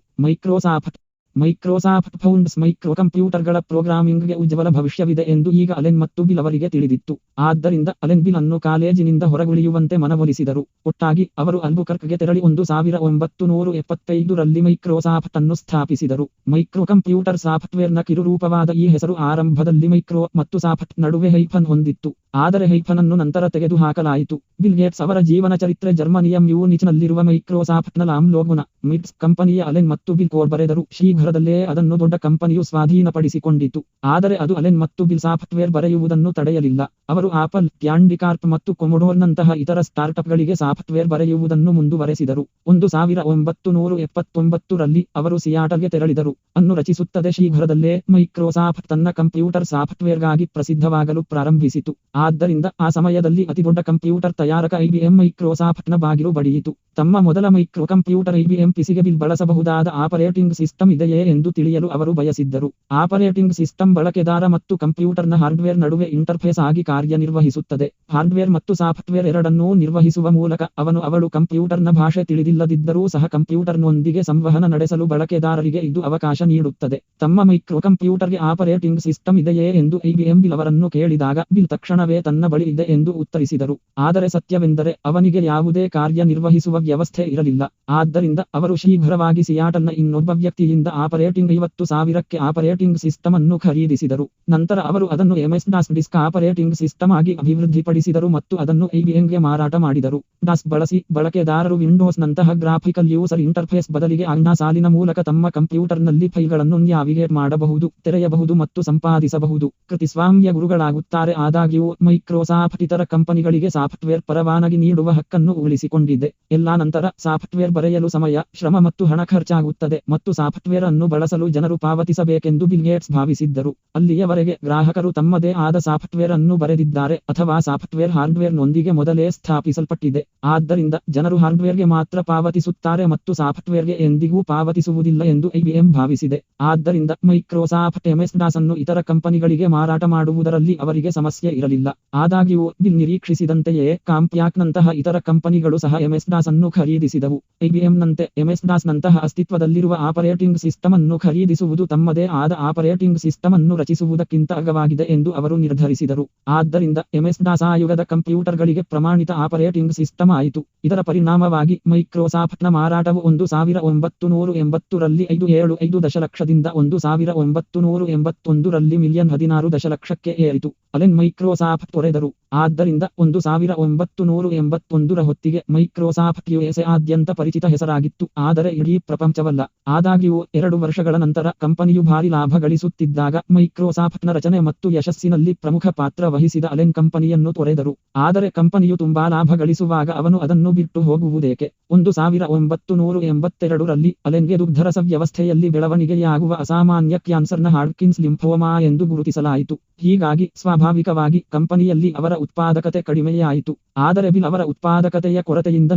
ಮೈಕ್ರೋಸಾಫ್ಟ್ ಫೌಂಡ್ಸ್ ಮೈಕ್ರೋ ಕಂಪ್ಯೂಟರ್ಗಳ ಪ್ರೋಗ್ರಾಮಿಂಗ್ಗೆ ಉಜ್ವಲ ಭವಿಷ್ಯವಿದೆ ಎಂದು ಈಗ ಅಲೆನ್ ಮತ್ತು ಬಿಲ್ ಅವರಿಗೆ ತಿಳಿದಿತ್ತು. ಆದ್ದರಿಂದ ಅಲೆನ್ ಬಿಲ್ ಅನ್ನು ಕಾಲೇಜಿನಿಂದ ಹೊರಗುಳಿಯುವಂತೆ ಮನವೊಲಿಸಿದರು. ಒಟ್ಟಾಗಿ ಅವರು ಅಲ್ಬುಕರ್ಕ್ಗೆ ತೆರಳಿ 1975ರಲ್ಲಿ ಮೈಕ್ರೋಸಾಫ್ಟ್ ಅನ್ನು ಸ್ಥಾಪಿಸಿದರು. ಮೈಕ್ರೋ ಕಂಪ್ಯೂಟರ್ ಸಾಫ್ಟ್ವೇರ್ನ ಕಿರುರೂಪವಾದ ಈ ಹೆಸರು ಆರಂಭದಲ್ಲಿ ಮೈಕ್ರೋ ಮತ್ತು ಸಾಫ್ಟ್ ನಡುವೆ ಹೈಫನ್ ಹೊಂದಿತ್ತು. ಆದರೆ ಹೈಫನ್ ನಂತರ ತೆಗೆದುಹಾಕಲಾಯಿತು. ಬಿಲ್ ಗೇಟ್ಸ್ ಅವರ ಜೀವನ ಚರಿತ್ರೆ ಜರ್ಮನಿಯ ಮ್ಯೂನಿಚ್ನಲ್ಲಿರುವ ಮೈಕ್ರೋಸಾಫ್ಟ್ನ ಲಾಮ್ಲೋಗ್ನ ಮಿಟ್ಸ್ ಕಂಪನಿಯ ಅಲೆನ್ ಮತ್ತು ಬಿಲ್ ಕೋಡ್ ಬರೆದರು. ಶೀಘ್ರದಲ್ಲೇ ಅದನ್ನು ದೊಡ್ಡ ಕಂಪನಿಯು ಸ್ವಾಧೀನಪಡಿಸಿಕೊಂಡಿತು. ಆದರೆ ಅದು ಅಲೆನ್ ಮತ್ತು ಬಿಲ್ ಸಾಫ್ಟ್ವೇರ್ ಬರೆಯುವುದನ್ನು ತಡೆಯಲಿಲ್ಲ. ಅವರು ಆಪಲ್, ಕ್ಯಾಂಡಿ ಕಾರ್ಪ್ ಮತ್ತು ಕೊಮೊಡೋರ್ನಂತಹ ಇತರ ಸ್ಟಾರ್ಟ್ಅಪ್ಗಳಿಗೆ ಸಾಫ್ಟ್ವೇರ್ ಬರೆಯುವುದನ್ನು ಮುಂದುವರೆಸಿದರು. 1979ರಲ್ಲಿ ಅವರು ಸಿಯಾಟಲ್ಗೆ ತೆರಳಿದರು. ಅನ್ನು ರಚಿಸುತ್ತದೆ. ಶೀಘ್ರದಲ್ಲೇ ಮೈಕ್ರೋಸಾಫ್ಟ್ ತನ್ನ ಕಂಪ್ಯೂಟರ್ ಸಾಫ್ಟ್ವೇರ್ಗಾಗಿ ಪ್ರಸಿದ್ಧವಾಗಲು ಪ್ರಾರಂಭಿಸಿತು. ಆದ್ದರಿಂದ ಆ ಸಮಯದಲ್ಲಿ ಅತಿದೊಡ್ಡ ಕಂಪ್ಯೂಟರ್ ತಯಾರಕ ಐಬಿಎಂ ಮೈಕ್ರೋಸಾಫ್ಟ್ನ ಬಾಗಿಲು ಬಡಿಯಿತು. ತಮ್ಮ ಮೊದಲ ಮೈಕ್ರೋ ಕಂಪ್ಯೂಟರ್ ಐಬಿಎಂ ಪಿಸಿಗೆ ಬಿಲ್ ಬಳಸಬಹುದಾದ ಆಪರೇಟಿಂಗ್ ಸಿಸ್ಟಮ್ ಇದೆಯೇ ಎಂದು ತಿಳಿಯಲು ಅವರು ಬಯಸಿದ್ದರು. ಆಪರೇಟಿಂಗ್ ಸಿಸ್ಟಮ್ ಬಳಕೆದಾರ ಮತ್ತು ಕಂಪ್ಯೂಟರ್ನ ಹಾರ್ಡ್ವೇರ್ ನಡುವೆ ಇಂಟರ್ಫೇಸ್ ಆಗಿ ಕಾರ್ಯನಿರ್ವಹಿಸುತ್ತದೆ. ಹಾರ್ಡ್ವೇರ್ ಮತ್ತು ಸಾಫ್ಟ್ವೇರ್ ಎರಡನ್ನೂ ನಿರ್ವಹಿಸುವ ಮೂಲಕ ಅವಳು ಕಂಪ್ಯೂಟರ್ನ ಭಾಷೆ ತಿಳಿದಿಲ್ಲದಿದ್ದರೂ ಸಹ ಕಂಪ್ಯೂಟರ್ನೊಂದಿಗೆ ಸಂವಹನ ನಡೆಸಲು ಬಳಕೆದಾರರಿಗೆ ಇದು ಅವಕಾಶ ನೀಡುತ್ತದೆ. ತಮ್ಮ ಮೈಕ್ರೋ ಕಂಪ್ಯೂಟರ್ಗೆ ಆಪರೇಟಿಂಗ್ ಸಿಸ್ಟಮ್ ಇದೆಯೇ ಎಂದು ಐಬಿಎಂ ಬಿಲ್ ಅವರನ್ನು ಕೇಳಿದಾಗ ಬಿಲ್ ತಕ್ಷಣವೇ ತನ್ನ ಬಳಿ ಇದೆ ಎಂದು ಉತ್ತರಿಸಿದರು. ಆದರೆ ಸತ್ಯವೆಂದರೆ ಅವನಿಗೆ ಯಾವುದೇ ಕಾರ್ಯನಿರ್ವಹಿಸುವ ವ್ಯವಸ್ಥೆ ಇರಲಿಲ್ಲ. ಆದ್ದರಿಂದ ಅವರು ಶೀಘ್ರವಾಗಿ ಸಿಯಾಟಲ್ನ ಇನ್ನೊಬ್ಬ ವ್ಯಕ್ತಿಯಿಂದ ಆಪರೇಟಿಂಗ್ 50,000ಕ್ಕೆ ಆಪರೇಟಿಂಗ್ ಸಿಸ್ಟಮ್ ಅನ್ನು ಖರೀದಿಸಿದರು. ನಂತರ ಅವರು ಅದನ್ನು MS-DOS ಡಿಸ್ಕ್ ಆಪರೇಟಿಂಗ್ ಸಿಸ್ಟಮ್ ಆಗಿ ಅಭಿವೃದ್ಧಿಪಡಿಸಿದರು ಮತ್ತು ಅದನ್ನು ಐಬಿಎಂಗೆ ಮಾರಾಟ ಮಾಡಿದರು. ಡಾಸ್ ಬಳಸಿ ಬಳಕೆದಾರರು ವಿಂಡೋಸ್ನಂತಹ ಗ್ರಾಫಿಕಲ್ ಯೂಸರ್ ಇಂಟರ್ಫೇಸ್ ಬದಲಿಗೆ ಆಜ್ಞಾ ಸಾಲಿನ ಮೂಲಕ ತಮ್ಮ ಕಂಪ್ಯೂಟರ್ನಲ್ಲಿ ಫೈಲ್ಗಳನ್ನು ನ್ಯಾವಿಗೇಟ್ ಮಾಡಬಹುದು, ತೆರೆಯಬಹುದು ಮತ್ತು ಸಂಪಾದಿಸಬಹುದು. ಕೃತಿಸ್ವಾಮ್ಯ ಗುರುಗಳಾಗುತ್ತಾರೆ. ಆದಾಗ್ಯೂ ಮೈಕ್ರೋಸಾಫ್ಟ್ ಇತರ ಕಂಪನಿಗಳಿಗೆ ಸಾಫ್ಟ್ವೇರ್ ಪರವಾನಗಿ ನೀಡುವ ಹಕ್ಕನ್ನು ಉಳಿಸಿಕೊಂಡಿದೆ. ಎಲ್ಲಾ ನಂತರ ಸಾಫ್ಟ್ವೇರ್ ಬರೆಯಲು ಸಮಯ, ಶ್ರಮ ಮತ್ತು ಹಣ ಖರ್ಚಾಗುತ್ತದೆ ಮತ್ತು ಸಾಫ್ಟ್ವೇರ್ ಅನ್ನು ಬಳಸಲು ಜನರು ಪಾವತಿಸಬೇಕೆಂದು ಬಿಲ್ ಗೇಟ್ಸ್ ಭಾವಿಸಿದ್ದರು. ಅಲ್ಲಿಯವರೆಗೆ ಗ್ರಾಹಕರು ತಮ್ಮದೇ ಆದ ಸಾಫ್ಟ್ವೇರ್ ಅನ್ನು ಬರೆದಿದ್ದಾರೆ ಅಥವಾ ಸಾಫ್ಟ್ವೇರ್ ಹಾರ್ಡ್ವೇರ್ನೊಂದಿಗೆ ಮೊದಲೇ ಸ್ಥಾಪಿಸಲ್ಪಟ್ಟಿದೆ. ಆದ್ದರಿಂದ ಜನರು ಹಾರ್ಡ್ವೇರ್ಗೆ ಮಾತ್ರ ಪಾವತಿಸುತ್ತಾರೆ ಮತ್ತು ಸಾಫ್ಟ್ವೇರ್ಗೆ ಎಂದಿಗೂ ಪಾವತಿಸುವುದಿಲ್ಲ ಎಂದು ಐಬಿಎಂ ಭಾವಿಸಿದೆ. ಆದ್ದರಿಂದ ಮೈಕ್ರೋಸಾಫ್ಟ್ MS-DOS ಅನ್ನು ಇತರ ಕಂಪನಿಗಳಿಗೆ ಮಾರಾಟ ಮಾಡುವುದರಲ್ಲಿ ಅವರಿಗೆ ಸಮಸ್ಯೆ ಇರಲಿಲ್ಲ. ಆದಾಗ್ಯೂ ಬಿಲ್ ನಿರೀಕ್ಷಿಸಿದಂತೆಯೇ ಕಾಂಪ್ಯಾಕ್ನಂತಹ ಇತರ ಕಂಪನಿಗಳು ಸಹ MS-DOS ಅನ್ನು ಖರೀದಿಸಿದವು. ಐಬಿಎಂನಂತೆ MS-DOSನಂತಹ ಅಸ್ತಿತ್ವದಲ್ಲಿರುವ ಆಪರೇಟಿಂಗ್ ಸಿಸ್ಟಮ್ ಅನ್ನು ಖರೀದಿಸುವುದು ತಮ್ಮದೇ ಆದ ಆಪರೇಟಿಂಗ್ ಸಿಸ್ಟಮ್ ಅನ್ನು ರಚಿಸುವುದಕ್ಕಿಂತ ಅಗ್ಗವಾಗಿದೆ ಎಂದು ಅವರು ನಿರ್ಧರಿಸಿದರು. ಆದ್ದರಿಂದ MS-DOS ಆ ಯುಗದ ಕಂಪ್ಯೂಟರ್ಗಳಿಗೆ ಪ್ರಮಾಣಿತ ಆಪರೇಟಿಂಗ್ ಸಿಸ್ಟಮ್ ಆಯಿತು. ಇದರ ಪರಿಣಾಮವಾಗಿ ಮೈಕ್ರೋಸಾಫ್ಟ್ನ ಮಾರಾಟವು 1980ರಲ್ಲಿ 5.75 ದಶಲಕ್ಷದಿಂದ 1981ರಲ್ಲಿ $1.16 ದಶಲಕ್ಷಕ್ಕೆ ಏರಿತು. Allen Microsoft ತೊರೆದರು. ಆದ್ದರಿಂದ 1981ರ ಹೊತ್ತಿಗೆ ಮೈಕ್ರೋಸಾಫ್ಟ್ USA ಆದ್ಯಂತ ಪರಿಚಿತ ಹೆಸರಾಗಿತ್ತು, ಆದರೆ ಇಡೀ ಪ್ರಪಂಚವಲ್ಲ. ಆದಾಗ್ಯೂ 2 ವರ್ಷಗಳ ನಂತರ ಕಂಪನಿಯು ಭಾರಿ ಲಾಭ ಗಳಿಸುತ್ತಿದ್ದಾಗ ಮೈಕ್ರೋಸಾಫ್ಟ್ನ ರಚನೆ ಮತ್ತು ಯಶಸ್ಸಿನಲ್ಲಿ ಪ್ರಮುಖ ಪಾತ್ರ ವಹಿಸಿದ ಅಲೆನ್ ಕಂಪನಿಯನ್ನು ತೊರೆದರು. ಆದರೆ ಕಂಪನಿಯು ತುಂಬಾ ಲಾಭ ಗಳಿಸುವಾಗ ಅವನು ಅದನ್ನು ಬಿಟ್ಟು ಹೋಗುವುದೇಕೆ? 1982ರಲ್ಲಿ ಅಲೆನ್ಗೆ ದುಗ್ಧರಸ ವ್ಯವಸ್ಥೆಯಲ್ಲಿ ಬೆಳವಣಿಗೆಯಾಗುವ ಅಸಾಮಾನ್ಯ ಕ್ಯಾನ್ಸರ್ನ ಹಾಡ್ಕಿನ್ಸ್ ಲಿಂಫೋಮಾ ಎಂದು ಗುರುತಿಸಲಾಯಿತು. ಹೀಗಾಗಿ ಸ್ವಾಭಾವಿಕವಾಗಿ ಕಂಪನಿಯಲ್ಲಿ ಅವರ ಉತ್ಪಾದಕತೆ ಕಡಿಮೆಯಾಯಿತು. ಆದರೆ ಬಿಲ್ ಅವರ ಉತ್ಪಾದಕತೆಯ ಕೊರತೆಯಿಂದ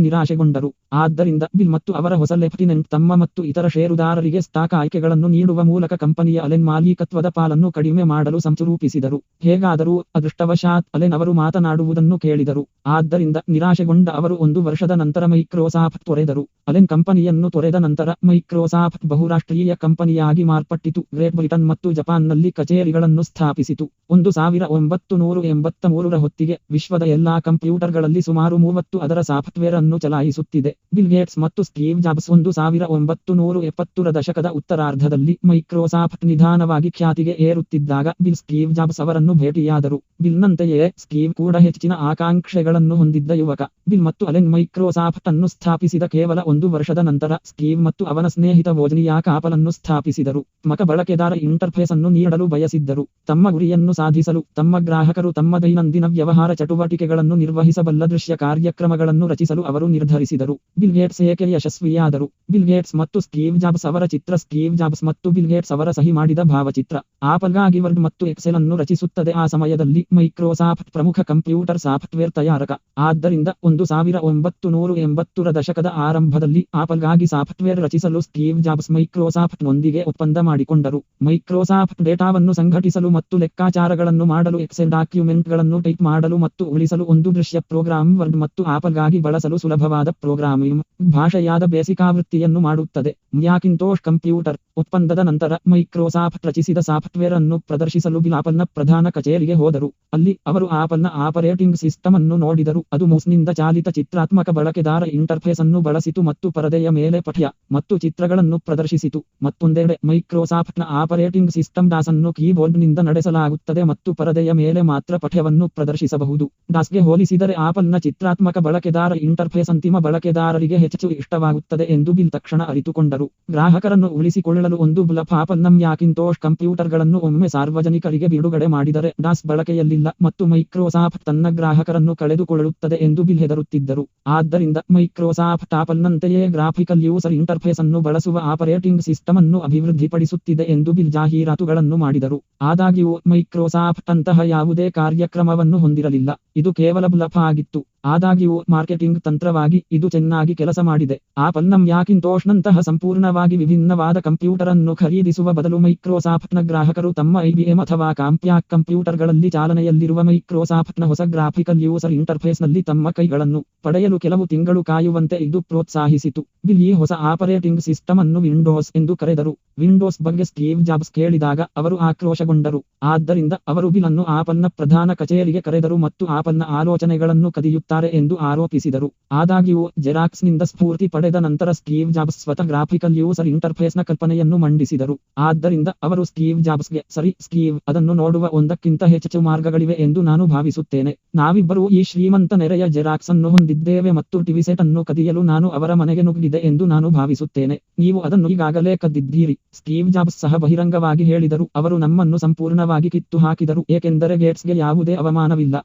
ನಿರಾಶೆಗೊಂಡರು. ಆದ್ದರಿಂದ ಬಿಲ್ ಮತ್ತು ಅವರ ಹೊಸ ಲೆಫ್ಟಿನೆಂಟ್ ತಮ್ಮ ಮತ್ತು ಇತರ ಷೇರುದಾರರಿಗೆ ಸ್ಟಾಕ್ ಆಯ್ಕೆಗಳನ್ನು ನೀಡುವ ಮೂಲಕ ಕಂಪನಿಯ ಅಲೆನ್ ಮಾಲೀಕತ್ವದ ಪಾಲನ್ನು ಕಡಿಮೆ ಮಾಡಲು ಸಂಚು ರೂಪಿಸಿದರು. ಹೇಗಾದರೂ ಅದೃಷ್ಟವಶಾತ್ ಅಲೆನ್ ಅವರು ಮಾತನಾಡುವುದನ್ನು ಕೇಳಿದರು. ಆದ್ದರಿಂದ ನಿರಾಶೆಗೊಂಡ ಅವರು 1 ವರ್ಷದ ನಂತರ ಮೈಕ್ರೋಸಾಫ್ಟ್ ತೊರೆದರು. ಅಲೆನ್ ಕಂಪನಿಯನ್ನು ತೊರೆದ ನಂತರ ಮೈಕ್ರೋಸಾಫ್ಟ್ ಬಹುರಾಷ್ಟ್ರೀಯ ಕಂಪನಿಯಾಗಿ ಮಾರ್ಪಟ್ಟಿತು. ಗ್ರೇಟ್ ಬ್ರಿಟನ್ ಮತ್ತು ಜಪಾನ್ನಲ್ಲಿ ಕಚೇರಿಗಳನ್ನು ಸ್ಥಾಪಿಸಿತು. 1983ರ ಹೊತ್ತಿಗೆ ವಿಶ್ವದ ಎಲ್ಲಾ ಕಂಪ್ಯೂಟರ್ಗಳಲ್ಲಿ ಸುಮಾರು 30 ಅದರ ಸಾಫ್ಟ್ವೇರ್ ಅನ್ನು ಚಲಾಯಿಸುತ್ತಿದೆ. ಬಿಲ್ ಗೇಟ್ಸ್ ಮತ್ತು ಸ್ಟೀವ್ ಜಾಬ್ಸ್ 1970ರ ದಶಕದ ಉತ್ತರಾರ್ಧದಲ್ಲಿ ಮೈಕ್ರೋಸಾಫ್ಟ್ ನಿಧಾನವಾಗಿ ಖ್ಯಾತಿಗೆ ಏರುತ್ತಿದ್ದಾಗ ಬಿಲ್ ಸ್ಟೀವ್ ಜಾಬ್ಸ್ ಅವರನ್ನು ಭೇಟಿಯಾದರು. ಬಿಲ್ನಂತೆಯೇ ಸ್ಟೀವ್ ಕೂಡ ಹೆಚ್ಚಿನ ಆಕಾಂಕ್ಷೆಗಳನ್ನು ಹೊಂದಿದ್ದ ಯುವಕ. ಬಿಲ್ ಮತ್ತು ಅಲೆನ್ ಮೈಕ್ರೋಸಾಫ್ಟ್ ಅನ್ನು ಸ್ಥಾಪಿಸಿದ ಕೇವಲ 1 ವರ್ಷದ ನಂತರ ಸ್ಟೀವ್ ಮತ್ತು ಅವನ ಸ್ನೇಹಿತ ವೋಜ್ನಿಯಾಕ್ ಆಪಲ್ ಅನ್ನು ಸ್ಥಾಪಿಸಿದರು. ಬಳಕೆದಾರ ಇಂಟರ್ಫೇಸ್ ಅನ್ನು ನೀಡಲು ಬಯಸಿದ್ದರು. ತಮ್ಮ ಗುರಿಯನ್ನು ಸಾಧಿಸಲು ತಮ್ಮ ಗ್ರಾಹಕರು ತಮ್ಮ ದೈನಂದಿನ ವ್ಯವಹಾರ ಚಟುವಟಿಕೆಗಳನ್ನು ನಿರ್ವಹಿಸಬಲ್ಲ ದೃಶ್ಯ ಕಾರ್ಯಕ್ರಮಗಳನ್ನು ರಚಿಸಲು ಅವರು ನಿರ್ಧರಿಸಿದರು. ಬಿಲ್ ಗೇಟ್ಸ್ ಏಕೆ ಯಶಸ್ವಿಯಾದರು? ಬಿಲ್ ಗೇಟ್ಸ್ ಮತ್ತು ಸ್ಟೀವ್ ಜಾಬ್ಸ್ ಅವರ ಚಿತ್ರ. ಸ್ಟೀವ್ ಜಾಬ್ಸ್ ಮತ್ತು ಬಿಲ್ ಗೇಟ್ಸ್ ಅವರ ಸಹಿ ಮಾಡಿದ ಭಾವಚಿತ್ರ ಆಪಲ್ಗಾಗಿ ವರ್ಡ್ ಮತ್ತು ಎಕ್ಸೆಲ್ ಅನ್ನು ರಚಿಸುತ್ತದೆ. ಆ ಸಮಯದಲ್ಲಿ ಮೈಕ್ರೋಸಾಫ್ಟ್ ಪ್ರಮುಖ ಕಂಪ್ಯೂಟರ್ ಸಾಫ್ಟ್ವೇರ್ ತಯಾರಕ. ಆದ್ದರಿಂದ 1980ರ ದಶಕದ ಆರಂಭದಲ್ಲಿ ಆಪಲ್ಗಾಗಿ ಸಾಫ್ಟ್ವೇರ್ ರಚಿಸಲು ಸ್ಟೀವ್ ಜಾಬ್ಸ್ ಮೈಕ್ರೋಸಾಫ್ಟ್ನೊಂದಿಗೆ ಒಪ್ಪಂದ ಮಾಡಿಕೊಂಡರು. ಮೈಕ್ರೋಸಾಫ್ಟ್ ಡೇಟಾವನ್ನು ಸಂಘಟಿಸಲು ಮತ್ತು ಲೆಕ್ಕಾಚಾರಗಳನ್ನು ಮಾಡಲು ಎಕ್ಸೆಲ್ ಡಾಕ್ಯುಮೆಂಟ್ಗಳನ್ನು ಟೈಪ್ ಮಾಡಲು ಮತ್ತು ಉಳಿಸಲು ಒಂದು ದೃಶ್ಯ ಪ್ರೋಗ್ರಾಂ ವರ್ಡ್ ಮತ್ತು ಆಪಲ್ಗಾಗಿ ಬಳಸಲು ಸುಲಭವಾದ ಪ್ರೋಗ್ರಾಮಿಂಗ್ ಭಾಷೆಯಾದ ಬೇಸಿಕ್ ಆವೃತ್ತಿಯನ್ನು ಮಾಡುತ್ತದೆ. ಮ್ಯಾಕಿಂಟೋಶ್ ಕಂಪ್ಯೂಟರ್ ಒಪ್ಪಂದದ ನಂತರ ಮೈಕ್ರೋಸಾಫ್ಟ್ ರಚಿಸಿದ ಸಾಫ್ಟ್ವೇರ್ ಅನ್ನು ಪ್ರದರ್ಶಿಸಲು ಬಿಲ್ ಆಪಲ್ನ ಪ್ರಧಾನ ಕಚೇರಿಗೆ ಹೋದರು. ಅಲ್ಲಿ ಅವರು ಆಪಲ್ನ ಆಪರೇಟಿಂಗ್ ಸಿಸ್ಟಮ್ ಅನ್ನು ನೋಡಿದರು. ಅದು ಮೌಸ್ನಿಂದ ಚಾಲಿತ ಚಿತ್ರಾತ್ಮಕ ಬಳಕೆದಾರ ಇಂಟರ್ಫೇಸ್ ಇಂಟರ್ಫೇಸ್ ಅನ್ನು ಬಳಸಿತು ಮತ್ತು ಪರದೆಯ ಮೇಲೆ ಪಠ್ಯ ಮತ್ತು ಚಿತ್ರಗಳನ್ನು ಪ್ರದರ್ಶಿಸಿತು. ಮತ್ತೊಂದೆಡೆ ಮೈಕ್ರೋಸಾಫ್ಟ್ನ ಆಪರೇಟಿಂಗ್ ಸಿಸ್ಟಮ್ ಡಾಸ್ ಅನ್ನು ಕೀಬೋರ್ಡ್ನಿಂದ ನಡೆಸಲಾಗುತ್ತದೆ ಮತ್ತು ಪರದೆಯ ಮೇಲೆ ಮಾತ್ರ ಪಠ್ಯವನ್ನು ಪ್ರದರ್ಶಿಸಬಹುದು. ಡಾಸ್ಗೆ ಹೋಲಿಸಿದರೆ ಆಪಲ್ನ ಚಿತ್ರಾತ್ಮಕ ಬಳಕೆದಾರ ಇಂಟರ್ಫೇಸ್ ಅಂತಿಮ ಬಳಕೆದಾರರಿಗೆ ಹೆಚ್ಚು ಇಷ್ಟವಾಗುತ್ತದೆ ಎಂದು ಬಿಲ್ ತಕ್ಷಣ ಅರಿತುಕೊಂಡರು. ಗ್ರಾಹಕರನ್ನು ಉಳಿಸಿಕೊಳ್ಳಲು ಒಂದು ಬ್ಲಫ್ ಆಪಲ್ನ ಮ್ಯಾಕಿಂಟೋಶ್ ಕಂಪ್ಯೂಟರ್ಗಳನ್ನು ಒಮ್ಮೆ ಸಾರ್ವಜನಿಕರಿಗೆ ಬಿಡುಗಡೆ ಮಾಡಿದರೆ ಡಾಸ್ ಬಳಕೆಯಲ್ಲಿಲ್ಲ ಮತ್ತು ಮೈಕ್ರೋಸಾಫ್ಟ್ ತನ್ನ ಗ್ರಾಹಕರನ್ನು ಕಳೆದುಕೊಳ್ಳುತ್ತದೆ ಎಂದು ಬಿಲ್ ಹೆದರುತ್ತಿದ್ದರು. ಆದ್ದರಿಂದ ಮೈಕ್ರೋಸಾಫ್ಟ್ ಆಪಲ್ನಂತೆಯೇ ಗ್ರಾಫಿಕಲ್ ಯೂಸರ್ ಇಂಟರ್ಫೇಸ್ ಅನ್ನು ಬಳಸುವ ಆಪರೇಟಿಂಗ್ ಸಿಸ್ಟಮ್ ಅನ್ನು ಅಭಿವೃದ್ಧಿಪಡಿಸುತ್ತಿದೆ ಎಂದು ಬಿಲ್ ಜಾಹೀರಾತುಗಳನ್ನು ಮಾಡಿದರು. ಆದಾಗ್ಯೂ ಮೈಕ್ರೋಸಾಫ್ಟ್ ಅಂತಹ ಯಾವುದೇ ಕಾರ್ಯಕ್ರಮವನ್ನು ಹೊಂದಿರಲಿಲ್ಲ. ಇದು ಕೇವಲ ಬ್ಲಫ್ ಆಗಿತ್ತು. ಆದಾಗ್ಯೂ ಮಾರ್ಕೆಟಿಂಗ್ ತಂತ್ರವಾಗಿ ಇದು ಚೆನ್ನಾಗಿ ಕೆಲಸ ಮಾಡಿದೆ. ಆಪಲ್ನ ಮ್ಯಾಕಿಂಟೋಶ್ನಂತಹ ಸಂಪೂರ್ಣವಾಗಿ ವಿಭಿನ್ನವಾದ ಕಂಪ್ಯೂಟರ್ ಅನ್ನು ಖರೀದಿಸುವ ಬದಲು ಮೈಕ್ರೋಸಾಫ್ಟ್ನ ಗ್ರಾಹಕರು ತಮ್ಮ ಐಬಿಎಂ ಅಥವಾ ಕಾಂಪ್ಯಾಕ್ ಕಂಪ್ಯೂಟರ್ಗಳಲ್ಲಿ ಚಾಲನೆಯಲ್ಲಿರುವ ಮೈಕ್ರೋಸಾಫ್ಟ್ನ ಹೊಸ ಗ್ರಾಫಿಕಲ್ ಯೂಸರ್ ಇಂಟರ್ಫೇಸ್ನಲ್ಲಿ ತಮ್ಮ ಕೈಗಳನ್ನು ಪಡೆಯಲು ಕೆಲವು ತಿಂಗಳು ಕಾಯುವಂತೆ ಇದು ಪ್ರೋತ್ಸಾಹಿಸಿತು. ಬಿಲ್ ಈ ಹೊಸ ಆಪರೇಟಿಂಗ್ ಸಿಸ್ಟಮ್ ಅನ್ನು ವಿಂಡೋಸ್ ಎಂದು ಕರೆದರು. ವಿಂಡೋಸ್ ಬಗ್ಗೆ ಸ್ಟೀವ್ ಜಾಬ್ಸ್ ಕೇಳಿದಾಗ ಅವರು ಆಕ್ರೋಶಗೊಂಡರು. ಆದ್ದರಿಂದ ಅವರು ಬಿಲ್ ಅನ್ನು ಆಪಲ್ನ ಪ್ರಧಾನ ಕಚೇರಿಗೆ ಕರೆದರು ಮತ್ತು ಆಪಲ್ನ ಆಲೋಚನೆಗಳನ್ನು ಕದಿಯುತ್ತಾರೆ ಎಂದು ಆರೋಪಿಸಿದರು. ಆದಾಗ್ಯೂ ಜೆರಾಕ್ಸ್ನಿಂದ ಸ್ಫೂರ್ತಿ ಪಡೆದ ನಂತರ ಸ್ಟೀವ್ ಜಾಬ್ಸ್ ಸ್ವತಃ ಗ್ರಾಫಿಕಲ್ ಯೂಸರ್ ಇಂಟರ್ಫೇಸ್ನ ಕಲ್ಪನೆಯನ್ನು ಮಂಡಿಸಿದರು. ಆದ್ದರಿಂದ ಅವರು ಸ್ಟೀವ್ ಜಾಬ್ಸ್ಗೆ, ಸರಿ ಸ್ಟೀವ್, ಅದನ್ನು ನೋಡುವ ಒಂದಕ್ಕಿಂತ ಹೆಚ್ಚು ಮಾರ್ಗಗಳಿವೆ ಎಂದು ನಾನು ಭಾವಿಸುತ್ತೇನೆ. ನಾವಿಬ್ಬರೂ ಈ ಶ್ರೀಮಂತ ನೆರೆಯ ಜೆರಾಕ್ಸ್ ಅನ್ನು ಹೊಂದಿದ್ದೇವೆ ಮತ್ತು ಟಿವಿಸೆಟ್ ಅನ್ನು ಕದಿಯಲು ನಾನು ಅವರ ಮನೆಗೆ ನುಗ್ಗಿದೆ ಎಂದು ನಾನು ಭಾವಿಸುತ್ತೇನೆ. ನೀವು ಅದನ್ನು ಈಗಾಗಲೇ ಕದ್ದಿದ್ದೀರಿ. ಸ್ಟೀವ್ ಜಾಬ್ಸ್ ಸಹ ಬಹಿರಂಗವಾಗಿ ಹೇಳಿದರು, ಅವರು ನಮ್ಮನ್ನು ಸಂಪೂರ್ಣವಾಗಿ ಕಿತ್ತು ಹಾಕಿದರು ಏಕೆಂದರೆ ಗೇಟ್ಸ್ಗೆ ಯಾವುದೇ ಅವಮಾನವಿಲ್ಲ.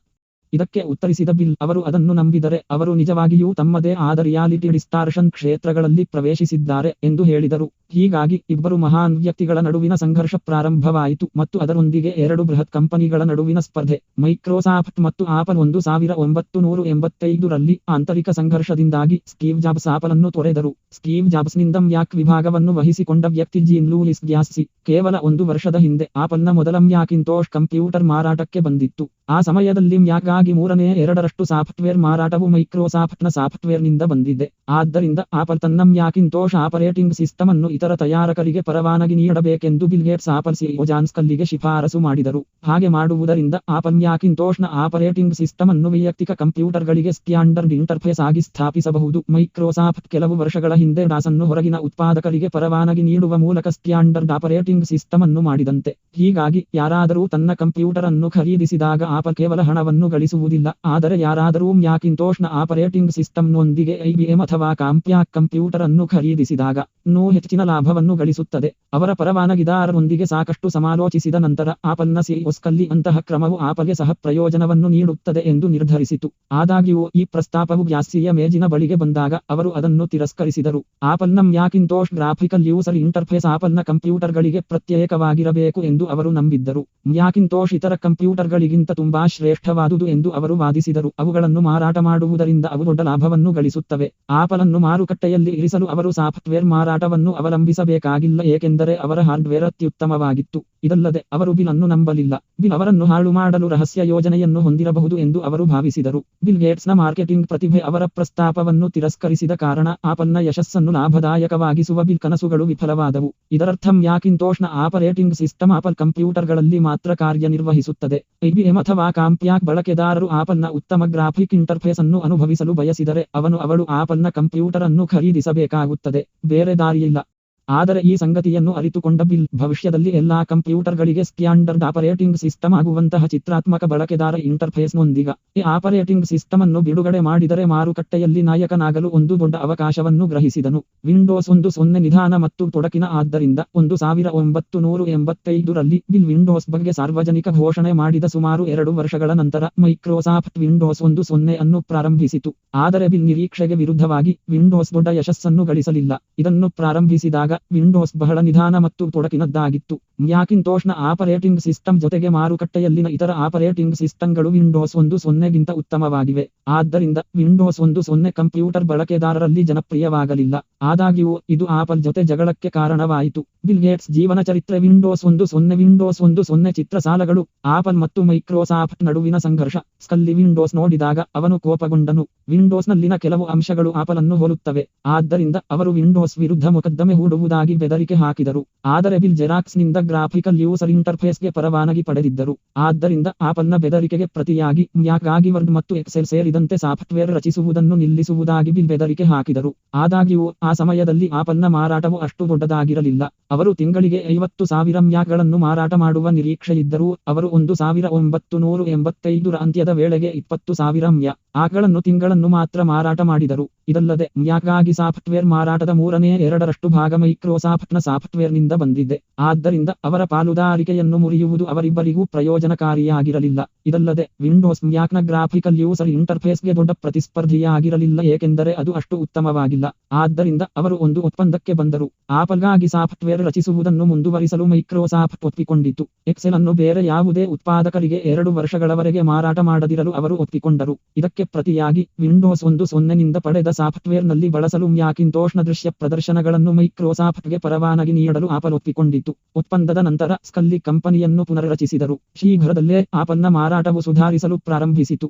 ಇದಕ್ಕೆ ಉತ್ತರಿಸಿದ ಬಿಲ್, ಅವರು ಅದನ್ನು ನಂಬಿದರೆ ಅವರು ನಿಜವಾಗಿಯೂ ತಮ್ಮದೇ ಆದ ರಿಯಾಲಿಟಿ ಡಿಸ್ಟಾರ್ಷನ್ ಕ್ಷೇತ್ರಗಳಲ್ಲಿ ಪ್ರವೇಶಿಸಿದ್ದಾರೆ ಎಂದು ಹೇಳಿದರು. ಹೀಗಾಗಿ ಇಬ್ಬರು ಮಹಾನ್ ವ್ಯಕ್ತಿಗಳ ನಡುವಿನ ಸಂಘರ್ಷ ಪ್ರಾರಂಭವಾಯಿತು ಮತ್ತು ಅದರೊಂದಿಗೆ ಎರಡು ಬೃಹತ್ ಕಂಪನಿಗಳ ನಡುವಿನ ಸ್ಪರ್ಧೆ. ಮೈಕ್ರೋಸಾಫ್ಟ್ ಮತ್ತು ಆಪಲ್ 1985ರಲ್ಲಿ ಆಂತರಿಕ ಸಂಘರ್ಷದಿಂದಾಗಿ ಸ್ಟೀವ್ ಜಾಬ್ಸ್ ಆಪಲ್ ಅನ್ನು ತೊರೆದರು. ಸ್ಟೀವ್ ಜಾಬ್ಸ್ನಿಂದ ಮ್ಯಾಕ್ ವಿಭಾಗವನ್ನು ವಹಿಸಿಕೊಂಡ ವ್ಯಕ್ತಿ ಜೀನ್ ಲೂಯಿಸ್ ಗ್ಯಾಸ್ಸಿ. ಕೇವಲ 1 ವರ್ಷದ ಹಿಂದೆ ಆಪಲ್ನ ಮೊದಲ ಮ್ಯಾಕಿಂಟೋಶ್ ಕಂಪ್ಯೂಟರ್ ಮಾರಾಟಕ್ಕೆ ಬಂದಿತ್ತು. ಆ ಸಮಯದಲ್ಲಿ ಮ್ಯಾಕ್ಗಾಗಿ 2/3 ಸಾಫ್ಟ್ವೇರ್ ಮಾರಾಟವು ಮೈಕ್ರೋಸಾಫ್ಟ್ನ ಸಾಫ್ಟ್ವೇರ್ನಿಂದ ಬಂದಿದೆ. ಆದ್ದರಿಂದ ಆಪಲ್ ತನ್ನ ಮ್ಯಾಕಿಂಟೋಶ್ ಆಪರೇಟಿಂಗ್ ಸಿಸ್ಟಮ್ ಅನ್ನು ಇತರ ತಯಾರಕರಿಗೆ ಪರವಾನಗಿ ನೀಡಬೇಕೆಂದು Bill Gates Apple CEO John ಸ್ಕಲ್ಲಿಗೆ ಶಿಫಾರಸು ಮಾಡಿದರು. ಹಾಗೆ ಮಾಡುವುದರಿಂದ ಆಪಲ್ ಮ್ಯಾಕಿಂಟೋಶ್ನ ಆಪರೇಟಿಂಗ್ ಸಿಸ್ಟಮ್ ಅನ್ನು ವೈಯಕ್ತಿಕ ಕಂಪ್ಯೂಟರ್ಗಳಿಗೆ ಸ್ಟ್ಯಾಂಡರ್ಡ್ ಇಂಟರ್ಫೇಸ್ ಆಗಿ ಸ್ಥಾಪಿಸಬಹುದು. ಮೈಕ್ರೋಸಾಫ್ಟ್ ಕೆಲವು ವರ್ಷಗಳ ಹಿಂದೆ ಡಾಸ್ ಅನ್ನು ಹೊರಗಿನ ಉತ್ಪಾದಕರಿಗೆ ಪರವಾನಗಿ ನೀಡುವ ಮೂಲಕ ಸ್ಟ್ಯಾಂಡರ್ಡ್ ಆಪರೇಟಿಂಗ್ ಸಿಸ್ಟಮ್ ಅನ್ನು ಮಾಡಿದಂತೆ. ಹೀಗಾಗಿ ಯಾರಾದರೂ ತನ್ನ ಕಂಪ್ಯೂಟರ್ ಅನ್ನು ಖರೀದಿಸಿದಾಗ ಆಪಲ್ ಕೇವಲ ಹಣವನ್ನು ಗಳಿಸುವುದಿಲ್ಲ, ಆದರೆ ಯಾರಾದರೂ ಮ್ಯಾಕಿಂಟೋಶ್ನ ಆಪರೇಟಿಂಗ್ ಸಿಸ್ಟಮ್ನೊಂದಿಗೆ ಐಬಿಎಂ ಅಥವಾ ಕಾಂಪ್ಯಾಕ್ ಕಂಪ್ಯೂಟರ್ ಅನ್ನು ಖರೀದಿಸಿದಾಗ ಇನ್ನೂ ಹೆಚ್ಚಿನ ಲಾಭವನ್ನು ಗಳಿಸುತ್ತದೆ. ಅವರ ಪರವಾನಗಿದಾರರೊಂದಿಗೆ ಸಾಕಷ್ಟು ಸಮಾಲೋಚಿಸಿದ ನಂತರ ಆಪಲ್ನ ಸಿಇಒ ಸ್ಕಲ್ಲಿ ಅಂತಹ ಕ್ರಮವು ಆಪಲ್ಗೆ ಸಹ ಪ್ರಯೋಜನವನ್ನು ನೀಡುತ್ತದೆ ಎಂದು ನಿರ್ಧರಿಸಿತು. ಆದಾಗ್ಯೂ ಈ ಪ್ರಸ್ತಾಪವು ಗ್ಯಾಸ್ಸಿಯ ಮೇಜಿನ ಬಳಿಗೆ ಬಂದಾಗ ಅವರು ಅದನ್ನು ತಿರಸ್ಕರಿಸಿದರು. ಆಪಲ್ನ ಮ್ಯಾಕಿಂಟೋಶ್ ಗ್ರಾಫಿಕಲ್ ಯೂಸರ್ ಇಂಟರ್ಫೇಸ್ ಆಪಲ್ನ ಕಂಪ್ಯೂಟರ್ಗಳಿಗೆ ಪ್ರತ್ಯೇಕವಾಗಿರಬೇಕು ಎಂದು ಅವರು ನಂಬಿದ್ದರು. ಮ್ಯಾಕಿಂಟೋಶ್ ಇತರ ಕಂಪ್ಯೂಟರ್ಗಳಿಗಿಂತ ತುಂಬಾ ಶ್ರೇಷ್ಠವಾದುದು ಎಂದು ಅವರು ವಾದಿಸಿದರು. ಅವುಗಳನ್ನು ಮಾರಾಟ ಮಾಡುವುದರಿಂದ ಅವು ದೊಡ್ಡ ಲಾಭವನ್ನು ಗಳಿಸುತ್ತವೆ. ಆಪಲ್ ಅನ್ನು ಮಾರುಕಟ್ಟೆಯಲ್ಲಿ ಇರಿಸಲು ಅವರು ಸಾಫ್ಟ್ವೇರ್ ಮಾರಾಟವನ್ನು ಅವಲಂಬಿಸಬೇಕಾಗಿಲ್ಲ ಏಕೆಂದರೆ ಅವರ ಹಾರ್ಡ್ವೇರ್ ಅತ್ಯುತ್ತಮವಾಗಿತ್ತು. ಇದಲ್ಲದೆ ಅವರು ಬಿಲ್ ಅನ್ನು ನಂಬಲಿಲ್ಲ. ಬಿಲ್ ಅವರನ್ನು ಹಾಳು ಮಾಡಲು ರಹಸ್ಯ ಯೋಜನೆಯನ್ನು ಹೊಂದಿರಬಹುದು ಎಂದು ಅವರು ಭಾವಿಸಿದರು. ಬಿಲ್ ಗೇಟ್ಸ್ನ ಮಾರ್ಕೆಟಿಂಗ್ ಪ್ರತಿಭೆ ಅವರ ಪ್ರಸ್ತಾಪವನ್ನು ತಿರಸ್ಕರಿಸಿದ ಕಾರಣ ಆಪಲ್ನ ಯಶಸ್ಸನ್ನು ಲಾಭದಾಯಕವಾಗಿಸುವ ಬಿಲ್ ಕನಸುಗಳು ವಿಫಲವಾದವು. ಇದರರ್ಥ ಮ್ಯಾಕಿಂಟೋಶ್ನ ಆಪರೇಟಿಂಗ್ ಸಿಸ್ಟಮ್ ಆಪಲ್ ಕಂಪ್ಯೂಟರ್ಗಳಲ್ಲಿ ಮಾತ್ರ ಕಾರ್ಯನಿರ್ವಹಿಸುತ್ತದೆ. ಐಬಿಎಂ ಅಥವಾ ಕಾಂಪ್ಯಾಕ್ ಬಳಕೆದಾರರು ಆಪಲ್ನ ಉತ್ತಮ ಗ್ರಾಫಿಕ್ ಇಂಟರ್ಫೇಸ್ ಅನ್ನು ಅನುಭವಿಸಲು ಬಯಸಿದರೆ ಅವಳು ಆಪಲ್ನ ಕಂಪ್ಯೂಟರ್ ಅನ್ನು ಖರೀದಿಸಬೇಕಾಗುತ್ತದೆ. ಬೇರೆ ದಾರಿಯಿಲ್ಲ. ಆದರೆ ಈ ಸಂಗತಿಯನ್ನು ಅರಿತುಕೊಂಡ ಬಿಲ್ ಭವಿಷ್ಯದಲ್ಲಿ ಎಲ್ಲಾ ಕಂಪ್ಯೂಟರ್ಗಳಿಗೆ ಸ್ಟ್ಯಾಂಡರ್ಡ್ ಆಪರೇಟಿಂಗ್ ಸಿಸ್ಟಮ್ ಆಗುವಂತಹ ಚಿತ್ರಾತ್ಮಕ ಬಳಕೆದಾರ ಇಂಟರ್ಫೇಸ್ನೊಂದಿಗೆ ಈ ಆಪರೇಟಿಂಗ್ ಸಿಸ್ಟಮ್ ಅನ್ನು ಬಿಡುಗಡೆ ಮಾಡಿದರೆ ಮಾರುಕಟ್ಟೆಯಲ್ಲಿ ನಾಯಕನಾಗಲು ಒಂದು ದೊಡ್ಡ ಅವಕಾಶವನ್ನು ಗ್ರಹಿಸಿದನು. ವಿಂಡೋಸ್ 10 ನಿಧಾನ ಮತ್ತು ತೊಡಕಿನ ಆದ್ದರಿಂದ 1985ರಲ್ಲಿ ಬಿಲ್ ವಿಂಡೋಸ್ ಬಗ್ಗೆ ಸಾರ್ವಜನಿಕ ಘೋಷಣೆ ಮಾಡಿದ ಸುಮಾರು 2 ವರ್ಷಗಳ ನಂತರ ಮೈಕ್ರೋಸಾಫ್ಟ್ ವಿಂಡೋಸ್ 10 ಅನ್ನು ಪ್ರಾರಂಭಿಸಿತು. ಆದರೆ ಬಿಲ್ ನಿರೀಕ್ಷೆಗೆ ವಿರುದ್ಧವಾಗಿ ವಿಂಡೋಸ್ ದೊಡ್ಡ ಯಶಸ್ಸನ್ನು ಗಳಿಸಲಿಲ್ಲ. ಇದನ್ನು ಪ್ರಾರಂಭಿಸಿದಾಗ ವಿಂಡೋಸ್ ಬಹಳ ನಿಧಾನ ಮತ್ತು ತೊಡಕಿನದ್ದಾಗಿತ್ತು. ಮ್ಯಾಕಿಂಟೋಶ್ನ ಆಪರೇಟಿಂಗ್ ಸಿಸ್ಟಮ್ ಜೊತೆಗೆ ಮಾರುಕಟ್ಟೆಯಲ್ಲಿನ ಇತರ ಆಪರೇಟಿಂಗ್ ಸಿಸ್ಟಮ್ಗಳು ವಿಂಡೋಸ್ 10ಗಿಂತ ಉತ್ತಮವಾಗಿವೆ. ಆದ್ದರಿಂದ ವಿಂಡೋಸ್ 10 ಕಂಪ್ಯೂಟರ್ ಬಳಕೆದಾರರಲ್ಲಿ ಜನಪ್ರಿಯವಾಗಲಿಲ್ಲ. ಆದಾಗ್ಯೂ ಇದು ಆಪಲ್ ಜೊತೆ ಜಗಳಕ್ಕೆ ಕಾರಣವಾಯಿತು. ಬಿಲ್ ಗೇಟ್ಸ್ ಜೀವನ ಚರಿತ್ರೆ ವಿಂಡೋಸ್ 10 ಚಿತ್ರ ಸಾಲಗಳು ಆಪಲ್ ಮತ್ತು ಮೈಕ್ರೋಸಾಫ್ಟ್ ನಡುವಿನ ಸಂಘರ್ಷ. ಸ್ಕಲ್ಲಿ ವಿಂಡೋಸ್ ನೋಡಿದಾಗ ಅವನು ಕೋಪಗೊಂಡನು. ವಿಂಡೋಸ್ನಲ್ಲಿನ ಕೆಲವು ಅಂಶಗಳು ಆಪಲ್ ಅನ್ನು ಹೋಲುತ್ತವೆ. ಆದ್ದರಿಂದ ಅವರು ವಿಂಡೋಸ್ ವಿರುದ್ಧ ಮೊಕದ್ದಮೆ ಹೂಡುವುದು ನಡೆಸುವುದಾಗಿ ಬೆದರಿಕೆ ಹಾಕಿದರು. ಆದರೆ ಬಿಲ್ ಜೆರಾಕ್ಸ್ನಿಂದ ಗ್ರಾಫಿಕಲ್ ಯೂಸರ್ ಇಂಟರ್ಫೇಸ್ಗೆ ಪರವಾನಗಿ ಪಡೆದಿದ್ದರು. ಆದ್ದರಿಂದ ಆಪಲ್ನ ಬೆದರಿಕೆಗೆ ಪ್ರತಿಯಾಗಿ ಮ್ಯಾಕ್ಗಾಗಿ ವರ್ಡ್ ಮತ್ತು ಎಕ್ಸೆಲ್ ಸೇರಿದಂತೆ ಸಾಫ್ಟ್ವೇರ್ ರಚಿಸುವುದನ್ನು ನಿಲ್ಲಿಸುವುದಾಗಿ ಬಿಲ್ ಬೆದರಿಕೆ ಹಾಕಿದರು. ಆದಾಗ್ಯೂ ಆ ಸಮಯದಲ್ಲಿ ಆಪಲ್ನ ಮಾರಾಟವು ಅಷ್ಟು ದೊಡ್ಡದಾಗಿರಲಿಲ್ಲ. ಅವರು ತಿಂಗಳಿಗೆ 50,000 ಮ್ಯಾಕ್ಗಳನ್ನು ಮಾರಾಟ ಮಾಡುವ ನಿರೀಕ್ಷೆಯಿದ್ದರೂ ಅವರು 1985 ರ ಅಂತ್ಯದ ವೇಳೆಗೆ 20,000 ಮ್ಯಾಕ್ಗಳನ್ನು ತಿಂಗಳನ್ನು ಮಾತ್ರ ಮಾರಾಟ ಮಾಡಿದರು. ಇದಲ್ಲದೆ ಮ್ಯಾಕ್ಗಾಗಿ ಸಾಫ್ಟ್ವೇರ್ ಮಾರಾಟದ 2/3 ಭಾಗ ಮೈಕ್ರೋಸಾಫ್ಟ್ನ ಸಾಫ್ಟ್ವೇರ್ನಿಂದ ಬಂದಿದೆ. ಆದ್ದರಿಂದ ಅವರ ಪಾಲುದಾರಿಕೆಯನ್ನು ಮುರಿಯುವುದು ಅವರಿಬ್ಬರಿಗೂ ಪ್ರಯೋಜನಕಾರಿಯಾಗಿರಲಿಲ್ಲ. ಇದಲ್ಲದೆ ವಿಂಡೋಸ್ ಮ್ಯಾಕ್ನ ಗ್ರಾಫಿಕಲ್ ಯೂಸರ್ ಇಂಟರ್ಫೇಸ್ಗೆ ದೊಡ್ಡ ಪ್ರತಿಸ್ಪರ್ಧಿಯಾಗಿರಲಿಲ್ಲ, ಏಕೆಂದರೆ ಅದು ಅಷ್ಟು ಉತ್ತಮವಾಗಿಲ್ಲ. ಆದ್ದರಿಂದ ಅವರು ಒಂದು ಒಪ್ಪಂದಕ್ಕೆ ಬಂದರು. ಆಪಲ್ಗಾಗಿ ಸಾಫ್ಟ್ವೇರ್ ರಚಿಸುವುದನ್ನು ಮುಂದುವರಿಸಲು ಮೈಕ್ರೋಸಾಫ್ಟ್ ಒಪ್ಪಿಕೊಂಡಿತು. ಎಕ್ಸೆಲ್ ಅನ್ನು ಬೇರೆ ಯಾವುದೇ ಉತ್ಪಾದಕರಿಗೆ 2 ವರ್ಷಗಳವರೆಗೆ ಮಾರಾಟ ಮಾಡದಿರಲು ಅವರು ಒಪ್ಪಿಕೊಂಡರು. ಇದಕ್ಕೆ ಪ್ರತಿಯಾಗಿ ವಿಂಡೋಸ್ 10 ನಿಂದ ಪಡೆದ ಸಾಫ್ಟ್ವೇರ್ನಲ್ಲಿ ಬಳಸಲು ಮ್ಯಾಕಿಂಟೋಶ್ನ ದೃಶ್ಯ ಪ್ರದರ್ಶನಗಳನ್ನು ಮೈಕ್ರೋಸಾಫ್ಟ್ಗೆ ಪರವಾನಗಿ ನೀಡಲು ಆಪಲ್ ಒಪ್ಪಿಕೊಂಡಿತು. ಒಪ್ಪಂದದ ನಂತರ ಸ್ಕಲ್ಲಿ ಕಂಪನಿಯನ್ನು ಪುನರ್ರಚಿಸಿದರು. ಶೀಘ್ರದಲ್ಲೇ ಆಪಲ್ನ ಮಾರಾಟವು ಸುಧಾರಿಸಲು ಪ್ರಾರಂಭಿಸಿತು.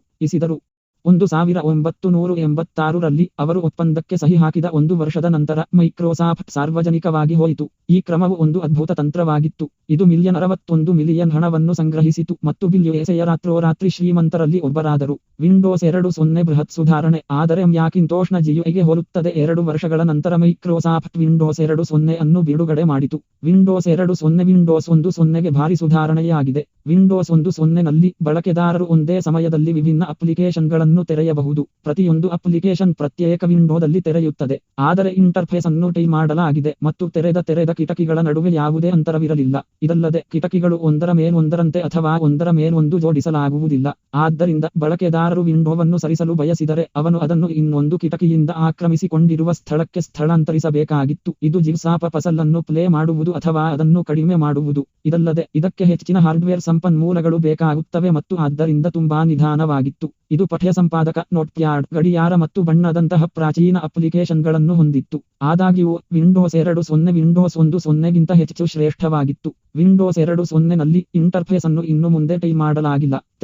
1986 ರಲ್ಲಿ ಅವರು ಒಪ್ಪಂದಕ್ಕೆ ಸಹಿ ಹಾಕಿದ 1 ವರ್ಷದ ನಂತರ ಮೈಕ್ರೋಸಾಫ್ಟ್ ಸಾರ್ವಜನಿಕವಾಗಿ ಹೋಯಿತು. ಈ ಕ್ರಮವು ಒಂದು ಅದ್ಭುತ ತಂತ್ರವಾಗಿತ್ತು. ಇದು $61 ಮಿಲಿಯನ್ ಹಣವನ್ನು ಸಂಗ್ರಹಿಸಿತು ಮತ್ತು ಬಿಲ್ ಯುಎಸ್ಎಯ ರಾತ್ರೋರಾತ್ರಿ ಶ್ರೀಮಂತರಲ್ಲಿ ಒಬ್ಬರಾದರು. ವಿಂಡೋಸ್ 2.0 ಬೃಹತ್ ಸುಧಾರಣೆ, ಆದರೆ ಮ್ಯಾಕಿಂಟೋಶ್ನ GUIಗೆ ಹೋಲುತ್ತದೆ. 2 ವರ್ಷಗಳ ನಂತರ ಮೈಕ್ರೋಸಾಫ್ಟ್ ವಿಂಡೋಸ್ 2.0 ಅನ್ನು ಬಿಡುಗಡೆ ಮಾಡಿತು. ವಿಂಡೋಸ್ 2.0 ವಿಂಡೋಸ್ 1.0ಗೆ ಭಾರಿ ಸುಧಾರಣೆಯಾಗಿದೆ. ವಿಂಡೋಸ್ 1.0 ನಲ್ಲಿ ಬಳಕೆದಾರರು ಒಂದೇ ಸಮಯದಲ್ಲಿ ವಿಭಿನ್ನ ಅಪ್ಲಿಕೇಶನ್ಗಳನ್ನು ತೆರೆಯಬಹುದು. ಪ್ರತಿಯೊಂದು ಅಪ್ಲಿಕೇಶನ್ ಪ್ರತ್ಯೇಕ ವಿಂಡೋದಲ್ಲಿ ತೆರೆಯುತ್ತದೆ, ಆದರೆ ಇಂಟರ್ಫೇಸ್ ಅನ್ನು ಟೈಪ್ ಮಾಡಲಾಗಿದೆ ಮತ್ತು ತೆರೆದ ಕಿಟಕಿಗಳ ನಡುವೆ ಯಾವುದೇ ಅಂತರವಿರಲಿಲ್ಲ. ಇದಲ್ಲದೆ ಕಿಟಕಿಗಳು ಒಂದರ ಮೇಲೊಂದರಂತೆ ಅಥವಾ ಒಂದರ ಮೇಲೊಂದು ಜೋಡಿಸಲಾಗುವುದಿಲ್ಲ. ಆದ್ದರಿಂದ ಬಳಕೆದಾರರು ವಿಂಡೋವನ್ನು ಸರಿಸಲು ಬಯಸಿದರೆ ಅವನು ಅದನ್ನು ಇನ್ನೊಂದು ಕಿಟಕಿಯಿಂದ ಆಕ್ರಮಿಸಿಕೊಂಡಿರುವ ಸ್ಥಳಕ್ಕೆ ಸ್ಥಳಾಂತರಿಸಬೇಕಾಗಿತ್ತು. ಇದು ಜಿಗ್ಸಾಪ ಪಜಲ್ ಅನ್ನು ಪ್ಲೇ ಮಾಡುವುದು ಅಥವಾ ಅದನ್ನು ಕಡಿಮೆ ಮಾಡುವುದು. ಇದಲ್ಲದೆ ಇದಕ್ಕೆ ಹೆಚ್ಚಿನ ಹಾರ್ಡ್ವೇರ್ ಸಂಪನ್ಮೂಲಗಳು ಬೇಕಾಗುತ್ತವೆ ಮತ್ತು ಆದ್ದರಿಂದ ತುಂಬಾ ನಿಧಾನವಾಗಿತ್ತು. ಇದು ಪಠ್ಯ ಸಂಪಾದಕ, ನೋಟ್ಪ್ಯಾಡ್, ಗಡಿಯಾರ ಮತ್ತು ಬಣ್ಣದಂತಹ ಪ್ರಾಚೀನ ಅಪ್ಲಿಕೇಶನ್ಗಳನ್ನು ಹೊಂದಿತ್ತು. ಆದಾಗ್ಯೂ ವಿಂಡೋಸ್ 2.0 ವಿಂಡೋಸ್ 1.0ಗಿಂತ ಹೆಚ್ಚು ಶ್ರೇಷ್ಠವಾಗಿತ್ತು. ವಿಂಡೋಸ್ 2.0 ನಲ್ಲಿ ಇಂಟರ್ಫೇಸ್ ಅನ್ನು ಇನ್ನು ಮುಂದೆ ಟೈಪ್ ಮಾಡಲಾಗಿಲ್ಲ.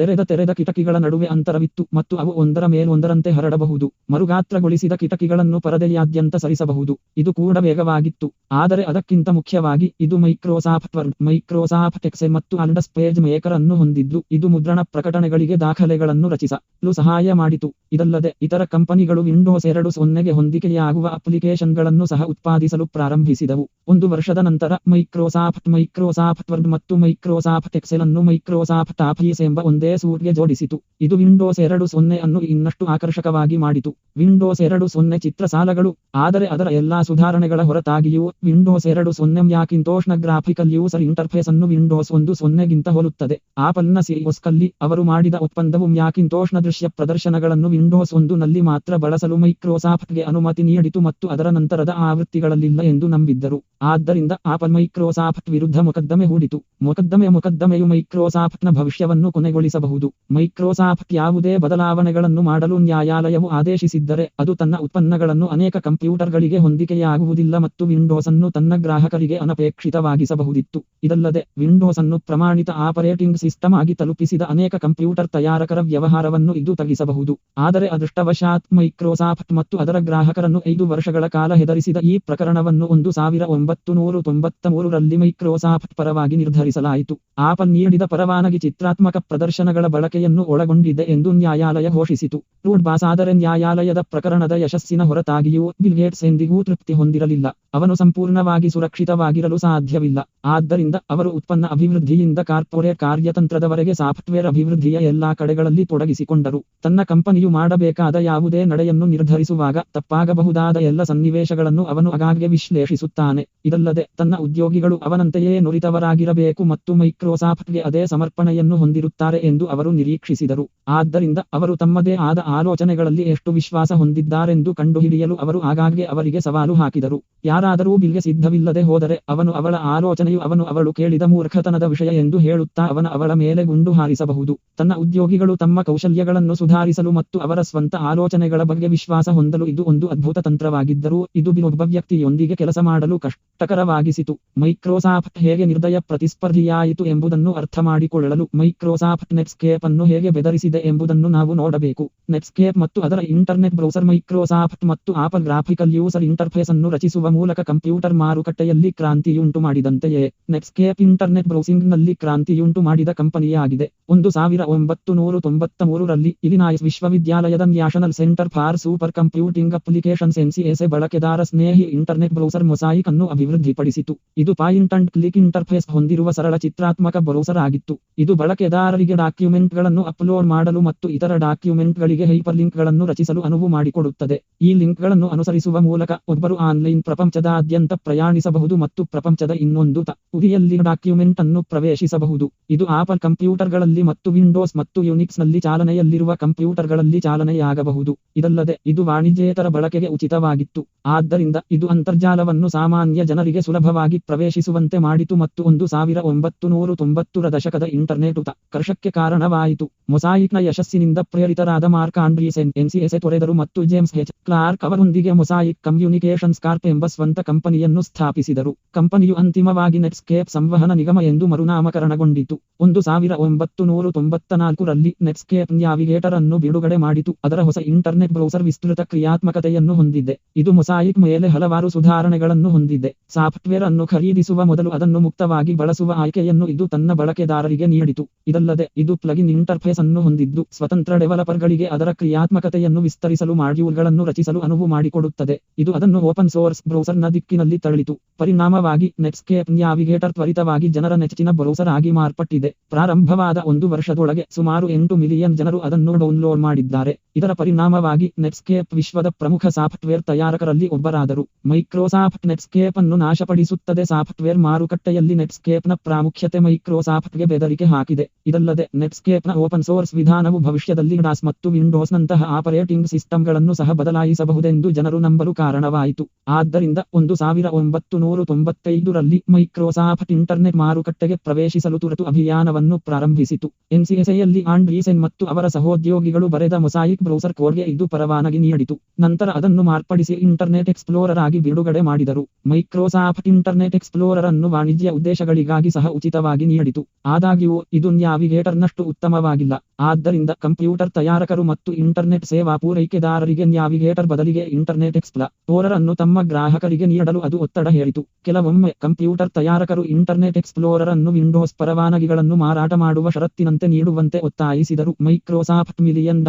ತೆರೆದ ಕಿಟಕಿಗಳ ನಡುವೆ ಅಂತರವಿತ್ತು ಮತ್ತು ಅವು ಒಂದರ ಮೇಲೊಂದರಂತೆ ಹರಡಬಹುದು. ಮರುಗಾತ್ರಗೊಳಿಸಿದ ಕಿಟಕಿಗಳನ್ನು ಪರದೆಯಾದ್ಯಂತ ಸರಿಸಬಹುದು. ಇದು ಕೂಡ ವೇಗವಾಗಿತ್ತು. ಆದರೆ ಅದಕ್ಕಿಂತ ಮುಖ್ಯವಾಗಿ ಇದು ಮೈಕ್ರೋಸಾಫ್ಟ್ ವರ್ಡ್, ಮೈಕ್ರೋಸಾಫ್ಟ್ ಎಕ್ಸೆಲ್ ಮತ್ತು ಅಲ್ಡಸ್ ಪೇಜ್ ಮೇಕರ್ ಅನ್ನು ಹೊಂದಿದ್ದು, ಇದು ಮುದ್ರಣ ಪ್ರಕಟಣೆಗಳಿಗೆ ದಾಖಲೆಗಳನ್ನು ರಚಿಸಲು ಸಹಾಯ ಮಾಡಿತು. ಇದಲ್ಲದೆ ಇತರ ಕಂಪನಿಗಳು ವಿಂಡೋಸ್ 2.0ಗೆ ಹೊಂದಿಕೆಯಾಗುವ ಅಪ್ಲಿಕೇಶನ್ಗಳನ್ನು ಸಹ ಉತ್ಪಾದಿಸಲು ಪ್ರಾರಂಭಿಸಿದವು. 1 ವರ್ಷದ ನಂತರ ಮೈಕ್ರೋಸಾಫ್ಟ್ ವರ್ಡ್ ಮತ್ತು ಮೈಕ್ರೋಸಾಫ್ಟ್ ಎಕ್ಸೆಲ್ ಅನ್ನು ಮೈಕ್ರೋಸಾಫ್ಟ್ ಆಫೀಸ್ ಎಂಬ ಒಂದೇ ಸೂಟ್ಗೆ ಜೋಡಿಸಿತು. ಇದು ವಿಂಡೋಸ್ 2.0 ಅನ್ನು ಇನ್ನಷ್ಟು ಆಕರ್ಷಕವಾಗಿ ಮಾಡಿತು. ವಿಂಡೋಸ್ 2.0 ಚಿತ್ರಸಾಲಗಳು, ಆದರೆ ಅದರ ಎಲ್ಲಾ ಸುಧಾರಣೆಗಳ ಹೊರತಾಗಿಯೂ ವಿಂಡೋಸ್ 2.0 ಮ್ಯಾಕಿಂಟೋಶ್ನ ಗ್ರಾಫಿಕಲ್ ಯೂಸರ್ ಇಂಟರ್ಫೇಸ್ ಅನ್ನು ವಿಂಡೋಸ್ 1.0ಗಿಂತ ಹೋಲುತ್ತದೆ. ಆಪಲ್ನ ಸಿಇಒ ಸ್ಕಲ್ಲಿ ಅವರು ಮಾಡಿದ ಒಪ್ಪಂದವು ಮ್ಯಾಕಿಂಟೋಶ್ನ ದೃಶ್ಯ ಪ್ರದರ್ಶನಗಳನ್ನು ವಿಂಡೋಸ್ 1 ನಲ್ಲಿ ಮಾತ್ರ ಬಳಸಲು ಮೈಕ್ರೋಸಾಫ್ಟ್ಗೆ ಅನುಮತಿ ನೀಡಿತು ಮತ್ತು ಅದರ ನಂತರದ ಆವೃತ್ತಿಗಳಲ್ಲಿಲ್ಲ ಎಂದು ನಂಬಿದ್ದರು. ಆದ್ದರಿಂದ ಆಪಲ್ ಮೈಕ್ರೋಸಾಫ್ಟ್ ವಿರುದ್ಧ ಮೊಕದ್ದಮೆ ಹೂಡಿತು. ಮೊಕದ್ದಮೆಯು ಮೈಕ್ರೋಸಾಫ್ಟ್ನ ಭವಿಷ್ಯವನ್ನು ಕೊನೆಗೊಳಿಸಬಹುದು. ಮೈಕ್ರೋಸಾಫ್ಟ್ ಯಾವುದೇ ಬದಲಾವಣೆಗಳನ್ನು ಮಾಡಲು ನ್ಯಾಯಾಲಯವು ಆದೇಶಿಸಿದ್ದರೆ ಅದು ತನ್ನ ಉತ್ಪನ್ನಗಳನ್ನು ಅನೇಕ ಕಂಪ್ಯೂಟರ್ಗಳಿಗೆ ಹೊಂದಿಕೆಯಾಗುವುದಿಲ್ಲ ಮತ್ತು ವಿಂಡೋಸ್ ಅನ್ನು ತನ್ನ ಗ್ರಾಹಕರಿಗೆ ಅನಪೇಕ್ಷಿತವಾಗಿಸಬಹುದಿತ್ತು. ಇದಲ್ಲದೆ ವಿಂಡೋಸ್ ಅನ್ನು ಪ್ರಮಾಣಿತ ಆಪರೇಟಿಂಗ್ ಸಿಸ್ಟಮ್ ಆಗಿ ತಲುಪಿಸಿದ ಅನೇಕ ಕಂಪ್ಯೂಟರ್ ತಯಾರಕರ ವ್ಯವಹಾರವನ್ನು ಇದು ತಗ್ಗಿಸಬಹುದು. ಆದರೆ ಅದೃಷ್ಟವಶಾತ್ ಮೈಕ್ರೋಸಾಫ್ಟ್ ಮತ್ತು ಅದರ ಗ್ರಾಹಕರನ್ನು 5 ವರ್ಷಗಳ ಕಾಲ ಹೆದರಿಸಿದ ಈ ಪ್ರಕರಣವನ್ನು 1993 ರಲ್ಲಿ ಮೈಕ್ರೋಸಾಫ್ಟ್ ಪರವಾಗಿ ನಿರ್ಧರಿಸಲಾಯಿತು. ಆಪಲ್ ನೀಡಿದ ಪರವಾನಗಿ ಚಿತ್ರಾತ್ಮಕ ಪ್ರದರ್ಶನಗಳ ಬಳಕೆಯನ್ನು ಒಳಗೊಂಡಿದೆ ಎಂದು ನ್ಯಾಯಾಲಯ ಘೋಷಿಸಿತು. ರೂಡ್ ಬಾಸ್ ಆದರೆ ನ್ಯಾಯಾಲಯದ ಪ್ರಕರಣದ ಯಶಸ್ಸಿನ ಹೊರತಾಗಿಯೂ ಬಿಲ್ ಗೇಟ್ಸ್ ಎಂದಿಗೂ ತೃಪ್ತಿ ಹೊಂದಿರಲಿಲ್ಲ. ಅವನು ಸಂಪೂರ್ಣವಾಗಿ ಸುರಕ್ಷಿತವಾಗಿರಲು ಸಾಧ್ಯವಿಲ್ಲ. ಆದ್ದರಿಂದ ಅವರು ಉತ್ಪನ್ನ ಅಭಿವೃದ್ಧಿಯಿಂದ ಕಾರ್ಪೊರೇಟ್ ಕಾರ್ಯತಂತ್ರದವರೆಗೆ ಸಾಫ್ಟ್ವೇರ್ ಅಭಿವೃದ್ಧಿಯ ಎಲ್ಲಾ ಕಡೆಗಳಲ್ಲಿ ತೊಡಗಿಸಿಕೊಂಡರು. ತನ್ನ ಕಂಪನಿಯು ಮಾಡಬೇಕಾದ ಯಾವುದೇ ನಡೆಯನ್ನು ನಿರ್ಧರಿಸುವಾಗ ತಪ್ಪಾಗಬಹುದಾದ ಎಲ್ಲ ಸನ್ನಿವೇಶಗಳನ್ನು ಅವನು ಆಗಾಗ್ಗೆ ವಿಶ್ಲೇಷಿಸುತ್ತಾನೆ. ಇದಲ್ಲದೆ ತನ್ನ ಉದ್ಯೋಗಿಗಳು ಅವನಂತೆಯೇ ನುರಿತವರಾಗಿರಬೇಕು ಮತ್ತು ಮೈಕ್ರೋಸಾಫ್ಟ್ಗೆ ಅದೇ ಸಮರ್ಪಣೆಯನ್ನು ಹೊಂದಿರುತ್ತಾರೆ ಎಂದು ಅವರು ನಿರೀಕ್ಷಿಸಿದರು. ಆದ್ದರಿಂದ ಅವರು ತಮ್ಮದೇ ಆದ ಆಲೋಚನೆಗಳಲ್ಲಿ ಎಷ್ಟು ವಿಶ್ವಾಸ ಹೊಂದಿದ್ದಾರೆಂದು ಕಂಡುಹಿಡಿಯಲು ಅವರು ಆಗಾಗ್ಗೆ ಅವರಿಗೆ ಸವಾಲು ಹಾಕಿದರು. ಯಾರಾದರೂ ಬಿಲ್ಗೆ ಸಿದ್ಧವಿಲ್ಲದೆ ಹೋದರೆ ಅವಳ ಆಲೋಚನೆಯು ಅವಳು ಕೇಳಿದ ಮೂರ್ಖತನದ ವಿಷಯ ಎಂದು ಹೇಳುತ್ತಾ ಅವಳ ಮೇಲೆ ಗುಂಡು ಹಾರಿಸಬಹುದು. ತನ್ನ ಉದ್ಯೋಗಿಗಳು ತಮ್ಮ ಕೌಶಲ್ಯಗಳ ತಂತ್ರಗಳನ್ನು ಸುಧಾರಿಸಲು ಮತ್ತು ಅವರ ಸ್ವಂತ ಆಲೋಚನೆಗಳ ಬಗ್ಗೆ ವಿಶ್ವಾಸ ಹೊಂದಲು ಇದು ಒಂದು ಅದ್ಭುತ ತಂತ್ರವಾಗಿದ್ದರೂ ಇದು ಒಬ್ಬ ವ್ಯಕ್ತಿಯೊಂದಿಗೆ ಕೆಲಸ ಮಾಡಲು ಕಷ್ಟಕರವಾಗಿಸಿತು. ಮೈಕ್ರೋಸಾಫ್ಟ್ ಹೇಗೆ ನಿರ್ದಯ ಪ್ರತಿಸ್ಪರ್ಧಿಯಾಯಿತು ಎಂಬುದನ್ನು ಅರ್ಥಮಾಡಿಕೊಳ್ಳಲು ಮೈಕ್ರೋಸಾಫ್ಟ್ ನೆಟ್ಸ್ಕೇಪ್ ಅನ್ನು ಹೇಗೆ ಬೆದರಿಸಿದೆ ಎಂಬುದನ್ನು ನಾವು ನೋಡಬೇಕು. ನೆಟ್ಸ್ಕೇಪ್ ಮತ್ತು ಅದರ ಇಂಟರ್ನೆಟ್ ಬ್ರೌಸರ್ ಮೈಕ್ರೋಸಾಫ್ಟ್ ಮತ್ತು ಆಪಲ್ ಗ್ರಾಫಿಕಲ್ ಯೂಸರ್ ಇಂಟರ್ಫೇಸ್ ಅನ್ನು ರಚಿಸುವ ಮೂಲಕ ಕಂಪ್ಯೂಟರ್ ಮಾರುಕಟ್ಟೆಯಲ್ಲಿ ಕ್ರಾಂತಿಯುಂಟು ಮಾಡಿದಂತೆಯೇ ನೆಟ್ಸ್ಕೇಪ್ ಇಂಟರ್ನೆಟ್ ಬ್ರೌಸಿಂಗ್ನಲ್ಲಿ ಕ್ರಾಂತಿಯುಂಟು ಮಾಡಿದ ಕಂಪನಿಯಾಗಿದೆ. 1993ರಲ್ಲಿ ಇಲಿನಾಯ್ಸ್ ವಿಶ್ವವಿದ್ಯಾಲಯದ national centre for super computing applications NCSA ಬಳಕೆದಾರ ಸ್ನೇಹಿ ಇಂಟರ್ನೆಟ್ ಬ್ರೌಸರ್ ಮೊಸಾಯಿಕ್ ಅನ್ನು ಅಭಿವೃದ್ಧಿಪಡಿಸಿತು. ಇದು ಪಾಯಿಂಟ್ ಅಂಡ್ ಕ್ಲಿಕ್ ಇಂಟರ್ಫೇಸ್ ಹೊಂದಿರುವ ಸರಳ ಚಿತ್ರಾತ್ಮಕ ಬ್ರೌಸರ್ ಆಗಿತ್ತು. ಇದು ಬಳಕೆದಾರರಿಗೆ ಡಾಕ್ಯುಮೆಂಟ್ಗಳನ್ನು ಅಪ್ಲೋಡ್ ಮಾಡಲು ಮತ್ತು ಇತರ ಡಾಕ್ಯುಮೆಂಟ್ಗಳಿಗೆ ಹೈಪರ್ಲಿಂಕ್ಗಳನ್ನು ರಚಿಸಲು ಅನುವು ಮಾಡಿಕೊಡುತ್ತದೆ. ಈ ಲಿಂಕ್ಗಳನ್ನು ಅನುಸರಿಸುವ ಮೂಲಕ ಒಬ್ಬರು ಆನ್ಲೈನ್ ಪ್ರಪಂಚದಾದ್ಯಂತ ಪ್ರಯಾಣಿಸಬಹುದು ಮತ್ತು ಪ್ರಪಂಚದ ಇನ್ನೊಂದು ತುದಿಯಲ್ಲಿ ಡಾಕ್ಯುಮೆಂಟ್ ಅನ್ನು ಪ್ರವೇಶಿಸಬಹುದು. ಇದು ಆಪಲ್ ಕಂಪ್ಯೂಟರ್ಗಳಲ್ಲಿ ಮತ್ತು ವಿಂಡೋಸ್ ಮತ್ತು ಯುನಿಕ್ಸ್ನಲ್ಲಿ ಚಾಲನೆಯಲ್ಲಿರುವ ಕಂಪ್ಯೂಟರ್ಗಳಲ್ಲಿ ಚಾಲನೆಯಾಗಬಹುದು. ಇದಲ್ಲದೆ ಇದು ವಾಣಿಜ್ಯೇತರ ಬಳಕೆಗೆ ಉಚಿತವಾಗಿತ್ತು. ಆದ್ದರಿಂದ ಇದು ಅಂತರ್ಜಾಲವನ್ನು ಸಾಮಾನ್ಯ ಜನರಿಗೆ ಸುಲಭವಾಗಿ ಪ್ರವೇಶಿಸುವಂತೆ ಮಾಡಿತು ಮತ್ತು 1990ರ ದಶಕದ ಇಂಟರ್ನೆಟ್ ಉತ್ಕರ್ಷಕ್ಕೆ ಕಾರಣವಾಯಿತು. ಮೊಸಾಯಿಕ್ನ ಯಶಸ್ಸಿನಿಂದ ಪ್ರೇರಿತರಾದ ಮಾರ್ಕ್ ಆಂಡ್ರೀಸೆನ್ NCSA ತೊರೆದರು ಮತ್ತು ಜೇಮ್ಸ್ H. ಕ್ಲಾರ್ಕ್ ಅವರೊಂದಿಗೆ ಮೊಸಾಯಿಕ್ ಕಮ್ಯುನಿಕೇಷನ್ಸ್ ಕಾರ್ಪ್ ಎಂಬ ಸ್ವಂತ ಕಂಪನಿಯನ್ನು ಸ್ಥಾಪಿಸಿದರು. ಕಂಪನಿಯು ಅಂತಿಮವಾಗಿ ನೆಟ್ಸ್ಕೇಪ್ ಸಂವಹನ ನಿಗಮ ಎಂದು ಮರುನಾಮಕರಣಗೊಂಡಿತು. 1994ರಲ್ಲಿ ನೆಟ್ಸ್ಕೇಪ್ ನ್ಯಾವಿಗೇಟರ್ ಅನ್ನು ಬಿಡುಗಡೆ ಮಾಡಿತು. ಅದರ ಹೊಸ ಇಂಟರ್ನೆಟ್ ಬ್ರೌಸರ್ ವಿಸ್ತೃತ ಕ್ರಿಯಾತ್ಮಕತೆಯನ್ನು ಹೊಂದಿದೆ. ಇದು ಮೊಸಾಯಿಕ್ ಮೇಲೆ ಹಲವಾರು ಸುಧಾರಣೆಗಳನ್ನು ಹೊಂದಿದೆ. ಸಾಫ್ಟ್ವೇರ್ ಅನ್ನು ಖರೀದಿಸುವ ಮೊದಲು ಅದನ್ನು ಮುಕ್ತವಾಗಿ ಬಳಸುವ ಆಯ್ಕೆಯನ್ನು ಇದು ತನ್ನ ಬಳಕೆದಾರರಿಗೆ ನೀಡಿತು. ಇದಲ್ಲದೆ ಇದು ಪ್ಲಗಿನ್ ಇಂಟರ್ಫೇಸ್ ಅನ್ನು ಹೊಂದಿದ್ದು ಸ್ವತಂತ್ರ ಡೆವಲಪರ್ಗಳಿಗೆ ಅದರ ಕ್ರಿಯಾತ್ಮಕತೆಯನ್ನು ವಿಸ್ತರಿಸಲು ಮಾಡ್ಯೂಲ್ಗಳನ್ನು ರಚಿಸಲು ಅನುವು ಮಾಡಿಕೊಡುತ್ತದೆ. ಇದು ಅದನ್ನು ಓಪನ್ ಸೋರ್ಸ್ ಬ್ರೌಸರ್ನ ದಿಕ್ಕಿನಲ್ಲಿ ತಳ್ಳಿತು. ಪರಿಣಾಮವಾಗಿ ನೆಟ್ಸ್ಕೇಪ್ ನ್ಯಾವಿಗೇಟರ್ ತ್ವರಿತವಾಗಿ ಜನರ ನೆಚ್ಚಿನ ಬ್ರೌಸರ್ ಆಗಿ ಮಾರ್ಪಟ್ಟಿದೆ. ಪ್ರಾರಂಭವಾದ 1 ವರ್ಷದೊಳಗೆ ಸುಮಾರು 8 ಮಿಲಿಯನ್ ಜನರು ಅದನ್ನು ಡೌನ್ಲೋಡ್ ಮಾಡಿದ್ದಾರೆ. ಇದರ ಪರಿಣಾಮವಾಗಿ ನೆಟ್ಸ್ಕೇಪ್ ವಿಶ್ವದ ಪ್ರಮುಖ ಸಾಫ್ಟ್ವೇರ್ ತಯಾರಕರಲ್ಲಿ ಒಬ್ಬರಾದರು. ಮೈಕ್ರೋಸಾಫ್ಟ್ ನೆಟ್ಸ್ಕೇಪ್ ಅನ್ನು ನಾಶಪಡಿಸುತ್ತದೆ. ಸಾಫ್ಟ್ವೇರ್ ಮಾರುಕಟ್ಟೆಯಲ್ಲಿ ನೆಟ್ಸ್ಕೇಪ್ನ ಪ್ರಾಮುಖ್ಯತೆ ಮೈಕ್ರೋಸಾಫ್ಟ್ಗೆ ಬೆದರಿಕೆ ಹಾಕಿದೆ. ಇದಲ್ಲದೆ ನೆಟ್ಸ್ಕೇಪ್ನ ಓಪನ್ ಸೋರ್ಸ್ ವಿಧಾನವು ಭವಿಷ್ಯದಲ್ಲಿ ಡಾಸ್ ಮತ್ತು ವಿಂಡೋಸ್ನಂತಹ ಆಪರೇಟಿಂಗ್ ಸಿಸ್ಟಂಗಳನ್ನು ಸಹ ಬದಲಾಯಿಸಬಹುದೆಂದು ಜನರು ನಂಬಲು ಕಾರಣವಾಯಿತು. ಆದ್ದರಿಂದ 1995ರಲ್ಲಿ ಮೈಕ್ರೋಸಾಫ್ಟ್ ಇಂಟರ್ನೆಟ್ ಮಾರುಕಟ್ಟೆಗೆ ಪ್ರವೇಶಿಸಲು ತುರ್ತು ಅಭಿಯಾನವನ್ನು ಪ್ರಾರಂಭಿಸಿತು. NCSAಯಲ್ಲಿ ಆಂಡ್ರೀಸೆನ್ ಮತ್ತು ಅವರ ಸಹೋದ್ಯೋಗಿಗಳು ಬರೆದ ಮೊಸಾಯಿಕ್ ಬ್ರೌಸರ್ ಕೋಡ್ಗೆ ಇದು ಪರವಾನಗಿ ನೀಡಿತು. ನಂತರ ಅದನ್ನು ಮಾರ್ಪಡಿಸಿ ಇಂಟರ್ನೆಟ್ ಎಕ್ಸ್ಪ್ಲೋರರ್ ಆಗಿ ಬಿಡುಗಡೆ ಮಾಡಿದರು. ಮೈಕ್ರೋಸಾಫ್ಟ್ ಇಂಟರ್ನೆಟ್ ಎಕ್ಸ್ಪ್ಲೋರರ್ ಅನ್ನು ವಾಣಿಜ್ಯ ಉದ್ದೇಶಗಳಿಗಾಗಿ ಸಹ ಉಚಿತವಾಗಿ ನೀಡಿತು. ಆದಾಗ್ಯೂ ಇದು ನ್ಯಾವಿಗೇಟರ್ನಷ್ಟು ಉತ್ತಮವಾಗಿಲ್ಲ. ಆದ್ದರಿಂದ ಕಂಪ್ಯೂಟರ್ ತಯಾರಕರು ಮತ್ತು ಇಂಟರ್ನೆಟ್ ಸೇವಾ ಪೂರೈಕೆದಾರರಿಗೆ ನ್ಯಾವಿಗೇಟರ್ ಬದಲಿಗೆ ಇಂಟರ್ನೆಟ್ ಎಕ್ಸ್ಪ್ಲೋರರ್ ಅನ್ನು ತಮ್ಮ ಗ್ರಾಹಕರಿಗೆ ನೀಡಲು ಅದು ಒತ್ತಡ ಹೇರಿತು. ಕೆಲವೊಮ್ಮೆ ಕಂಪ್ಯೂಟರ್ ತಯಾರಕರು ಇಂಟರ್ನೆಟ್ ಎಕ್ಸ್ಪ್ಲೋರರ್ ಅನ್ನು ವಿಂಡೋಸ್ ಪರವಾನಗಿಗಳನ್ನು ಮಾರಾಟ ಮಾಡುವ ಷರತ್ತಿನಂತೆ ನೀಡುವಂತೆ ಒತ್ತಾಯಿಸಿದರು. ಮೈಕ್ರೋಸಾಫ್ಟ್ $1 ಮಿಲಿಯನ್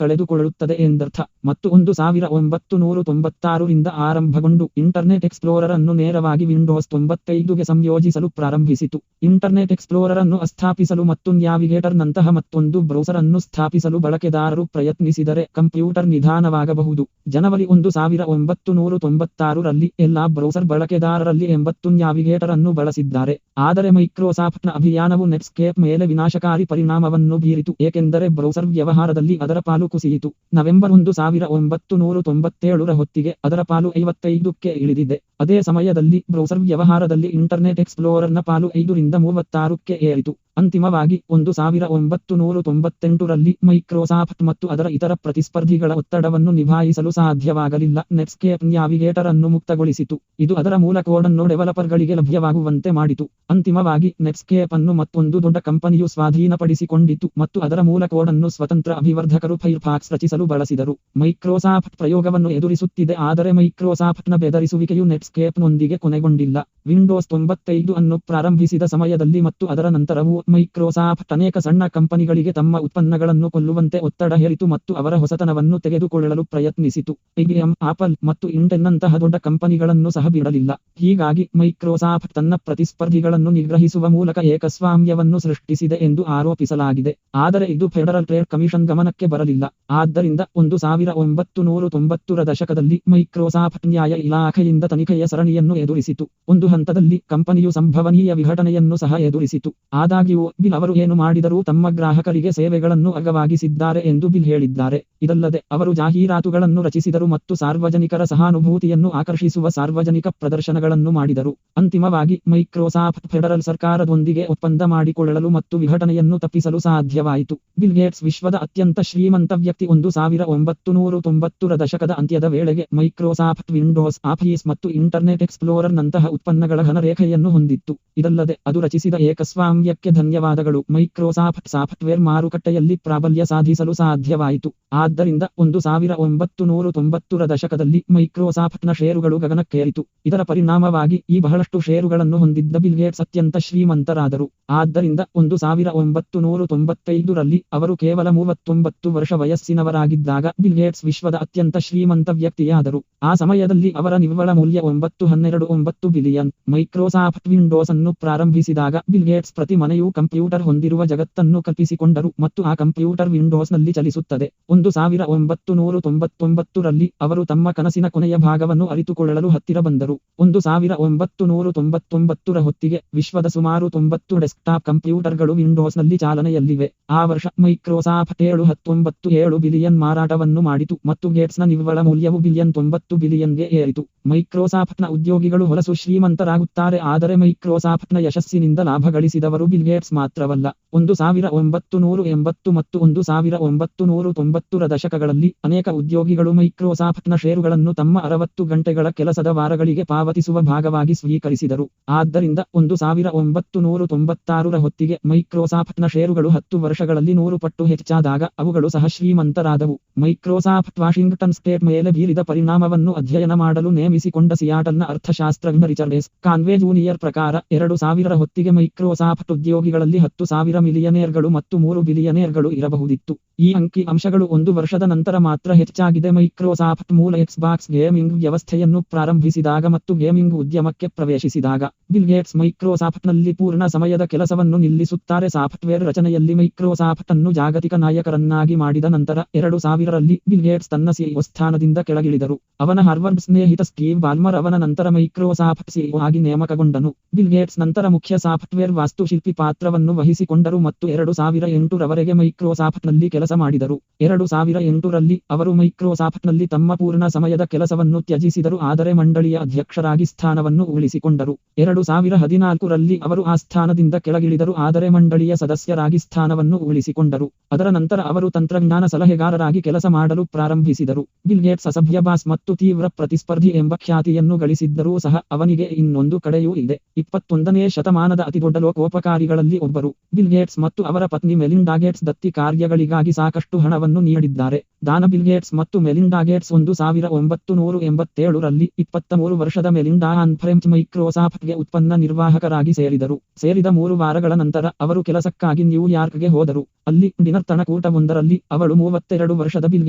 ಕಳೆದುಕೊಳ್ಳುತ್ತದೆ ಎಂದರ್ಥ. ಮತ್ತು 1996ರಿಂದ ಆರಂಭಗೊಂಡು ಇಂಟರ್ನೆಟ್ ಎಕ್ಸ್ಪ್ಲೋರರ್ ಅನ್ನು ನೇರವಾಗಿ ವಿಂಡೋಸ್ 95ಗೆ ಸಂಯೋಜಿಸಲು ಪ್ರಾರಂಭಿಸಿತು. ಇಂಟರ್ನೆಟ್ ಎಕ್ಸ್ಪ್ಲೋರರ್ ಅನ್ನು ಅಸ್ಥಾಪಿಸಲು ಮತ್ತು ನ್ಯಾವಿಗೇಟರ್ ನಂತಹ ಮತ್ತೊಂದು ಬ್ರೌಸರ್ ಅನ್ನು ಸ್ಥಾಪಿಸಲು ಬಳಕೆದಾರರು ಪ್ರಯತ್ನಿಸಿದರೆ ಕಂಪ್ಯೂಟರ್ ನಿಧಾನವಾಗಬಹುದು. ಜನವರಿ 1996ರಲ್ಲಿ ಎಲ್ಲಾ ಬ್ರೌಸರ್ ಬಳಕೆದಾರರಲ್ಲಿ 80 ನ್ಯಾವಿಗೇಟರ್ ಅನ್ನು ಬಳಸಿದ್ದಾರೆ. ಆದರೆ ಮೈಕ್ರೋಸಾಫ್ಟ್ನ ಅಭಿಯಾನವು ನೆಟ್ಸ್ಕೇಪ್ ಮೇಲೆ ವಿನಾಶಕಾರಿ ಪರಿಣಾಮವನ್ನು ಬೀರಿತು, ಏಕೆಂದರೆ ಬ್ರೌಸರ್ ವ್ಯವಹಾರದಲ್ಲಿ ಅದರ ಪಾಲು ಕುಸಿಯಿತು. ನವೆಂಬರ್ 1997ರ ಹೊತ್ತಿಗೆ ಅದರ ಪಾಲು 55ಕ್ಕೆ ಇಳಿದಿದೆ. ಅದೇ ಸಮಯದಲ್ಲಿ ಬ್ರೌಸರ್ ವ್ಯವಹಾರದಲ್ಲಿ ಇಂಟರ್ನೆಟ್ ಎಕ್ಸ್ಪ್ಲೋರರ್ನ ಪಾಲು 5ರಿಂದ 36ಕ್ಕೆ ಏರಿತು. ಅಂತಿಮವಾಗಿ 1998ರಲ್ಲಿ ಮೈಕ್ರೋಸಾಫ್ಟ್ ಮತ್ತು ಅದರ ಇತರ ಪ್ರತಿಸ್ಪರ್ಧಿಗಳ ಒತ್ತಡವನ್ನು ನಿಭಾಯಿಸಲು ಸಾಧ್ಯವಾಗಲಿಲ್ಲ. ನೆಟ್ಸ್ಕೇಪ್ ನ್ಯಾವಿಗೇಟರ್ ಅನ್ನು ಮುಕ್ತಗೊಳಿಸಿತು. ಇದು ಅದರ ಮೂಲ ಕೋಡ್ ಅನ್ನು ಡೆವಲಪರ್ಗಳಿಗೆ ಲಭ್ಯವಾಗುವಂತೆ ಮಾಡಿತು. ಅಂತಿಮವಾಗಿ ನೆಟ್ಸ್ಕೇಪ್ ಅನ್ನು ಮತ್ತೊಂದು ದೊಡ್ಡ ಕಂಪನಿಯು ಸ್ವಾಧೀನಪಡಿಸಿಕೊಂಡಿತು ಮತ್ತು ಅದರ ಮೂಲ ಕೋಡ್ ಅನ್ನು ಸ್ವತಂತ್ರ ಅಭಿವರ್ಧಕರು ಫೈರ್ಫಾಕ್ಸ್ ರಚಿಸಲು ಬಳಸಿದರು. ಮೈಕ್ರೋಸಾಫ್ಟ್ ಪ್ರಯೋಗವನ್ನು ಎದುರಿಸುತ್ತಿದೆ, ಆದರೆ ಮೈಕ್ರೋಸಾಫ್ಟ್ನ ಬೆದರಿಸುವಿಕೆಯು ನೆಟ್ಸ್ಕೇಪ್ನೊಂದಿಗೆ ಕೊನೆಗೊಂಡಿಲ್ಲ. ವಿಂಡೋಸ್ 95 ಅನ್ನು ಪ್ರಾರಂಭಿಸಿದ ಸಮಯದಲ್ಲಿ ಮತ್ತು ಅದರ ನಂತರವೂ ಮೈಕ್ರೋಸಾಫ್ಟ್ ಅನೇಕ ಸಣ್ಣ ಕಂಪನಿಗಳಿಗೆ ತಮ್ಮ ಉತ್ಪನ್ನಗಳನ್ನು ಕೊಲ್ಲುವಂತೆ ಒತ್ತಡ ಹೇರಿತು ಮತ್ತು ಅವರ ಹೊಸತನವನ್ನು ತೆಗೆದುಕೊಳ್ಳಲು ಪ್ರಯತ್ನಿಸಿತು. IBM, ಆಪಲ್ ಮತ್ತು ಇಂಟೆಲ್ನಂತಹ ದೊಡ್ಡ ಕಂಪನಿಗಳನ್ನು ಸಹ ಬಿಡಲಿಲ್ಲ. ಹೀಗಾಗಿ ಮೈಕ್ರೋಸಾಫ್ಟ್ ತನ್ನ ಪ್ರತಿಸ್ಪರ್ಧಿಗಳನ್ನು ನಿಗ್ರಹಿಸುವ ಮೂಲಕ ಏಕಸ್ವಾಮ್ಯವನ್ನು ಸೃಷ್ಟಿಸಿದೆ ಎಂದು ಆರೋಪಿಸಲಾಗಿದೆ. ಆದರೆ ಇದು ಫೆಡರಲ್ ಟ್ರೇಡ್ ಕಮಿಷನ್ ಗಮನಕ್ಕೆ ಬರಲಿಲ್ಲ. ಆದ್ದರಿಂದ 1990ರ ದಶಕದಲ್ಲಿ ಮೈಕ್ರೋಸಾಫ್ಟ್ ನ್ಯಾಯ ಇಲಾಖೆಯಿಂದ ತನಿಖೆಯ ವಿಫಲತೆಯ ಸರಣಿಯನ್ನು ಎದುರಿಸಿತು. ಒಂದು ಹಂತದಲ್ಲಿ ಕಂಪನಿಯು ಸಂಭವನೀಯ ವಿಘಟನೆಯನ್ನು ಸಹ ಎದುರಿಸಿತು. ಆದಾಗ್ಯೂ ಬಿಲ್ ಅವರು ಏನು ಮಾಡಿದರೂ ತಮ್ಮ ಗ್ರಾಹಕರಿಗೆ ಸೇವೆಗಳನ್ನು ಅಗ್ಗವಾಗಿಸಿದ್ದಾರೆ ಎಂದು ಬಿಲ್ ಹೇಳಿದ್ದಾರೆ. ಇದಲ್ಲದೆ ಅವರು ಜಾಹೀರಾತುಗಳನ್ನು ರಚಿಸಿದರು ಮತ್ತು ಸಾರ್ವಜನಿಕರ ಸಹಾನುಭೂತಿಯನ್ನು ಆಕರ್ಷಿಸುವ ಸಾರ್ವಜನಿಕ ಪ್ರದರ್ಶನಗಳನ್ನು ಮಾಡಿದರು. ಅಂತಿಮವಾಗಿ ಮೈಕ್ರೋಸಾಫ್ಟ್ ಫೆಡರಲ್ ಸರ್ಕಾರದೊಂದಿಗೆ ಒಪ್ಪಂದ ಮಾಡಿಕೊಳ್ಳಲು ಮತ್ತು ವಿಘಟನೆಯನ್ನು ತಪ್ಪಿಸಲು ಸಾಧ್ಯವಾಯಿತು. ಬಿಲ್ ಗೇಟ್ಸ್ ವಿಶ್ವದ ಅತ್ಯಂತ ಶ್ರೀಮಂತ ವ್ಯಕ್ತಿ. 1990ರ ದಶಕದ ಅಂತ್ಯದ ವೇಳೆಗೆ ಮೈಕ್ರೋಸಾಫ್ಟ್ ವಿಂಡೋಸ್, ಆಫೀಸ್ ಮತ್ತು ಇಂಟರ್ನೆಟ್ ಎಕ್ಸ್ಪ್ಲೋರರ್ ನಂತಹ ಉತ್ಪನ್ನಗಳ ಘನರೇಖೆಯನ್ನು ಹೊಂದಿತ್ತು. ಇದಲ್ಲದೆ ಅದು ರಚಿಸಿದ ಏಕಸ್ವಾಮ್ಯಕ್ಕೆ ಧನ್ಯವಾದಗಳು ಮೈಕ್ರೋಸಾಫ್ಟ್ ಸಾಫ್ಟ್ವೇರ್ ಮಾರುಕಟ್ಟೆಯಲ್ಲಿ ಪ್ರಾಬಲ್ಯ ಸಾಧಿಸಲು ಸಾಧ್ಯವಾಯಿತು. ಆದ್ದರಿಂದ 1990ರ ದಶಕದಲ್ಲಿ ಮೈಕ್ರೋಸಾಫ್ಟ್ನ ಷೇರುಗಳು ಗಗನಕ್ಕೇರಿತು. ಇದರ ಪರಿಣಾಮವಾಗಿ ಈ ಬಹಳಷ್ಟು ಷೇರುಗಳನ್ನು ಹೊಂದಿದ್ದ ಬಿಲ್ ಗೇಟ್ಸ್ ಅತ್ಯಂತ ಶ್ರೀಮಂತರಾದರು. ಆದ್ದರಿಂದ 1995ರಲ್ಲಿ ಅವರು ಕೇವಲ 39 ವರ್ಷ ವಯಸ್ಸಿನವರಾಗಿದ್ದಾಗ ಬಿಲ್ ಗೇಟ್ಸ್ ವಿಶ್ವದ ಅತ್ಯಂತ ಶ್ರೀಮಂತ ವ್ಯಕ್ತಿಯಾದರು. ಆ ಸಮಯದಲ್ಲಿ ಅವರ ನಿವ್ವಳ ಮೌಲ್ಯ $9.9 ಬಿಲಿಯನ್. ಮೈಕ್ರೋಸಾಫ್ಟ್ ವಿಂಡೋಸ್ ಅನ್ನು ಪ್ರಾರಂಭಿಸಿದಾಗ ಬಿಲ್ ಗೇಟ್ಸ್ ಪ್ರತಿ ಮನೆಯೂ ಕಂಪ್ಯೂಟರ್ ಹೊಂದಿರುವ ಜಗತ್ತನ್ನು ಕಲ್ಪಿಸಿಕೊಂಡರು ಮತ್ತು ಆ ಕಂಪ್ಯೂಟರ್ ವಿಂಡೋಸ್ನಲ್ಲಿ ಚಲಿಸುತ್ತದೆ. 1999ರಲ್ಲಿ ಅವರು ತಮ್ಮ ಕನಸಿನ ಕೊನೆಯ ಭಾಗವನ್ನು ಅರಿತುಕೊಳ್ಳಲು ಹತ್ತಿರ ಬಂದರು. 1999ರ ಹೊತ್ತಿಗೆ ವಿಶ್ವದ ಸುಮಾರು 90 ಡೆಸ್ಕ್ಟಾಪ್ ಕಂಪ್ಯೂಟರ್ಗಳು ವಿಂಡೋಸ್ನಲ್ಲಿ ಚಾಲನೆಯಲ್ಲಿವೆ. ಆ ವರ್ಷ ಮೈಕ್ರೋಸಾಫ್ಟ್ $7.97 ಬಿಲಿಯನ್ ಮಾರಾಟವನ್ನು ಮಾಡಿತು ಮತ್ತು ಗೇಟ್ಸ್ನ ನಿವ್ವಳ ಮೌಲ್ಯವು $90 ಬಿಲಿಯನ್ಗೆ ಏರಿತು. ಮೈಕ್ರೋಸಾಫ್ಟ್ನ ಉದ್ಯೋಗಿಗಳು ಹೊಲಸು ಶ್ರೀಮಂತರಾಗುತ್ತಾರೆ, ಆದರೆ ಮೈಕ್ರೋಸಾಫ್ಟ್ನ ಯಶಸ್ಸಿನಿಂದ ಲಾಭ ಗಳಿಸಿದವರು ಬಿಲ್ ಗೇಟ್ಸ್ ಮಾತ್ರವಲ್ಲ. 1980 ಮತ್ತು 1990ರ ದಶಕಗಳಲ್ಲಿ ಅನೇಕ ಉದ್ಯೋಗಿಗಳು ಮೈಕ್ರೋಸಾಫ್ಟ್ನ ಷೇರುಗಳನ್ನು ತಮ್ಮ 60 ಗಂಟೆಗಳ ಕೆಲಸದ ವಾರಗಳಿಗೆ ಪಾವತಿಸುವ ಭಾಗವಾಗಿ ಸ್ವೀಕರಿಸಿದರು. ಆದ್ದರಿಂದ 1996ರ ಹೊತ್ತಿಗೆ ಮೈಕ್ರೋಸಾಫ್ಟ್ನ ಷೇರುಗಳು 10 ವರ್ಷಗಳಲ್ಲಿ 100 ಪಟ್ಟು ಹೆಚ್ಚಾದಾಗ ಅವುಗಳು ಸಹ ಶ್ರೀಮಂತರಾದವು. ಮೈಕ್ರೋಸಾಫ್ಟ್ ವಾಷಿಂಗ್ಟನ್ ಸ್ಟೇಟ್ ಮೇಲೆ ಬೀರಿದ ಪರಿಣಾಮವನ್ನು ಅಧ್ಯಯನ ಮಾಡಲು ನೇಮಿಸಿಕೊಂಡ ಸಿಯಾಟಲ್ನ ಅರ್ಥಶಾಸ್ತ್ರಜ್ಞ ರಿಚರ್ಡ್ ಎಸ್. ಕಾನ್ವೆ ಜೂನಿಯರ್ ಪ್ರಕಾರ 2000ರ ಹೊತ್ತಿಗೆ ಮೈಕ್ರೋಸಾಫ್ಟ್ ಉದ್ಯೋಗಿಗಳಲ್ಲಿ 10,000 ಮಿಲಿಯನೇರ್ಗಳು ಮತ್ತು 3 ಬಿಲಿಯನೇರ್ಗಳು ಇರಬಹುದಿತ್ತು. ಈ ಅಂಕಿ ಅಂಶಗಳು 1 ವರ್ಷದ ನಂತರ ಮಾತ್ರ ಹೆಚ್ಚಾಗಿದೆ. ಮೈಕ್ರೋಸಾಫ್ಟ್ ಮೂಲ ಎಕ್ಸ್ಬಾಕ್ಸ್ ಗೇಮಿಂಗ್ ವ್ಯವಸ್ಥೆಯನ್ನು ಪ್ರಾರಂಭಿಸಿದಾಗ ಮತ್ತು ಗೇಮಿಂಗ್ ಉದ್ಯಮಕ್ಕೆ ಪ್ರವೇಶಿಸಿದಾಗ ಬಿಲ್ ಗೇಟ್ಸ್ ಮೈಕ್ರೋಸಾಫ್ಟ್ನಲ್ಲಿ ಪೂರ್ಣ ಸಮಯದ ಕೆಲಸವನ್ನು ನಿಲ್ಲಿಸುತ್ತಾರೆ. ಸಾಫ್ಟ್ವೇರ್ ರಚನೆಯಲ್ಲಿ ಮೈಕ್ರೋಸಾಫ್ಟ್ ಅನ್ನು ಜಾಗತಿಕ ನಾಯಕರನ್ನಾಗಿ ಮಾಡಿದ ನಂತರ 2000ರಲ್ಲಿ ಬಿಲ್ ಗೇಟ್ಸ್ ತನ್ನ ಸಿಇಒ ಸ್ಥಾನದಿಂದ ಕೆಳಗಿಳಿದರು. ಅವನ ಹಾರ್ವರ್ಡ್ ಸ್ನೇಹಿತ ಸ್ಟೀವ್ ಬಾಲ್ಮರ್ ಅವನ ನಂತರ ಮೈಕ್ರೋಸಾಫ್ಟ್ ಸಿಇಒ ಆಗಿ ನೇಮಕಗೊಂಡನು. ಬಿಲ್ ಗೇಟ್ಸ್ ನಂತರ ಮುಖ್ಯ ಸಾಫ್ಟ್ವೇರ್ ವಾಸ್ತುಶಿಲ್ಪಿ ಪಾತ್ರವನ್ನು ವಹಿಸಿಕೊಂಡರು ಮತ್ತು 2008ರವರೆಗೆ ಮೈಕ್ರೋಸಾಫ್ಟ್ನಲ್ಲಿ ಕೆಲಸ ಮಾಡಿದರು. 2008ರಲ್ಲಿ ಅವರು ಮೈಕ್ರೋಸಾಫ್ಟ್ನಲ್ಲಿ ತಮ್ಮ ಪೂರ್ಣ ಸಮಯದ ಕೆಲಸವನ್ನು ತ್ಯಜಿಸಿದರು, ಆದರೆ ಮಂಡಳಿಯ ಅಧ್ಯಕ್ಷರಾಗಿ ಸ್ಥಾನವನ್ನು ಉಳಿಸಿಕೊಂಡರು. 2014ರಲ್ಲಿ ಅವರು ಆ ಸ್ಥಾನದಿಂದ ಕೆಳಗಿಳಿದರು, ಆದರೆ ಮಂಡಳಿಯ ಸದಸ್ಯರಾಗಿ ಸ್ಥಾನವನ್ನು ಉಳಿಸಿಕೊಂಡರು. ಅದರ ನಂತರ ಅವರು ತಂತ್ರಜ್ಞಾನ ಸಲಹೆಗಾರರಾಗಿ ಕೆಲಸ ಮಾಡಲು ಪ್ರಾರಂಭಿಸಿದರು. ಬಿಲ್ ಗೇಟ್ಸ್ ಅಸಭ್ಯ ಬಾಸ್ ಮತ್ತು ತೀವ್ರ ಪ್ರತಿಸ್ಪರ್ಧಿ ಎಂಬ ಖ್ಯಾತಿಯನ್ನು ಗಳಿಸಿದ್ದರೂ ಸಹ ಅವನಿಗೆ ಇನ್ನೊಂದು ಕಡೆಯೂ ಇದೆ. 21ನೇ ಶತಮಾನದ ಅತಿದೊಡ್ಡ ಲೋಕೋಪಕಾರಿಗಳಲ್ಲಿ ಒಬ್ಬರು. ಬಿಲ್ ಗೇಟ್ಸ್ ಮತ್ತು ಅವರ ಪತ್ನಿ ಮೆಲಿಂಡಾ ಗೇಟ್ಸ್ ದತ್ತಿ ಕಾರ್ಯಗಳಿಗಾಗಿ ಸಾಕಷ್ಟು ಹಣವನ್ನು ನೀಡಿದ್ದಾರೆ. ದಾನ ಬಿಲ್ ಗೇಟ್ಸ್ ಮತ್ತು ಮೆಲಿಂಡಾ ಗೇಟ್ಸ್ 1987ರಲ್ಲಿ 23 ವರ್ಷದ ಮೆಲಿಂಡಾ ಆನ್ಫ್ರೆಂಚ್ ಮೈಕ್ರೋಸಾಫ್ಟ್ಗೆ ಉತ್ಪನ್ನ ನಿರ್ವಾಹಕರಾಗಿ ಸೇರಿದರು. ಸೇರಿದ 3 ವಾರಗಳ ನಂತರ ಅವರು ಕೆಲಸಕ್ಕಾಗಿ ನ್ಯೂಯಾರ್ಕ್ಗೆ ಹೋದರು. ಅಲ್ಲಿ ಡಿನರ್ ತಣಕೂಟವೊಂದರಲ್ಲಿ ಅವಳು 32 ವರ್ಷದ ಬಿಲ್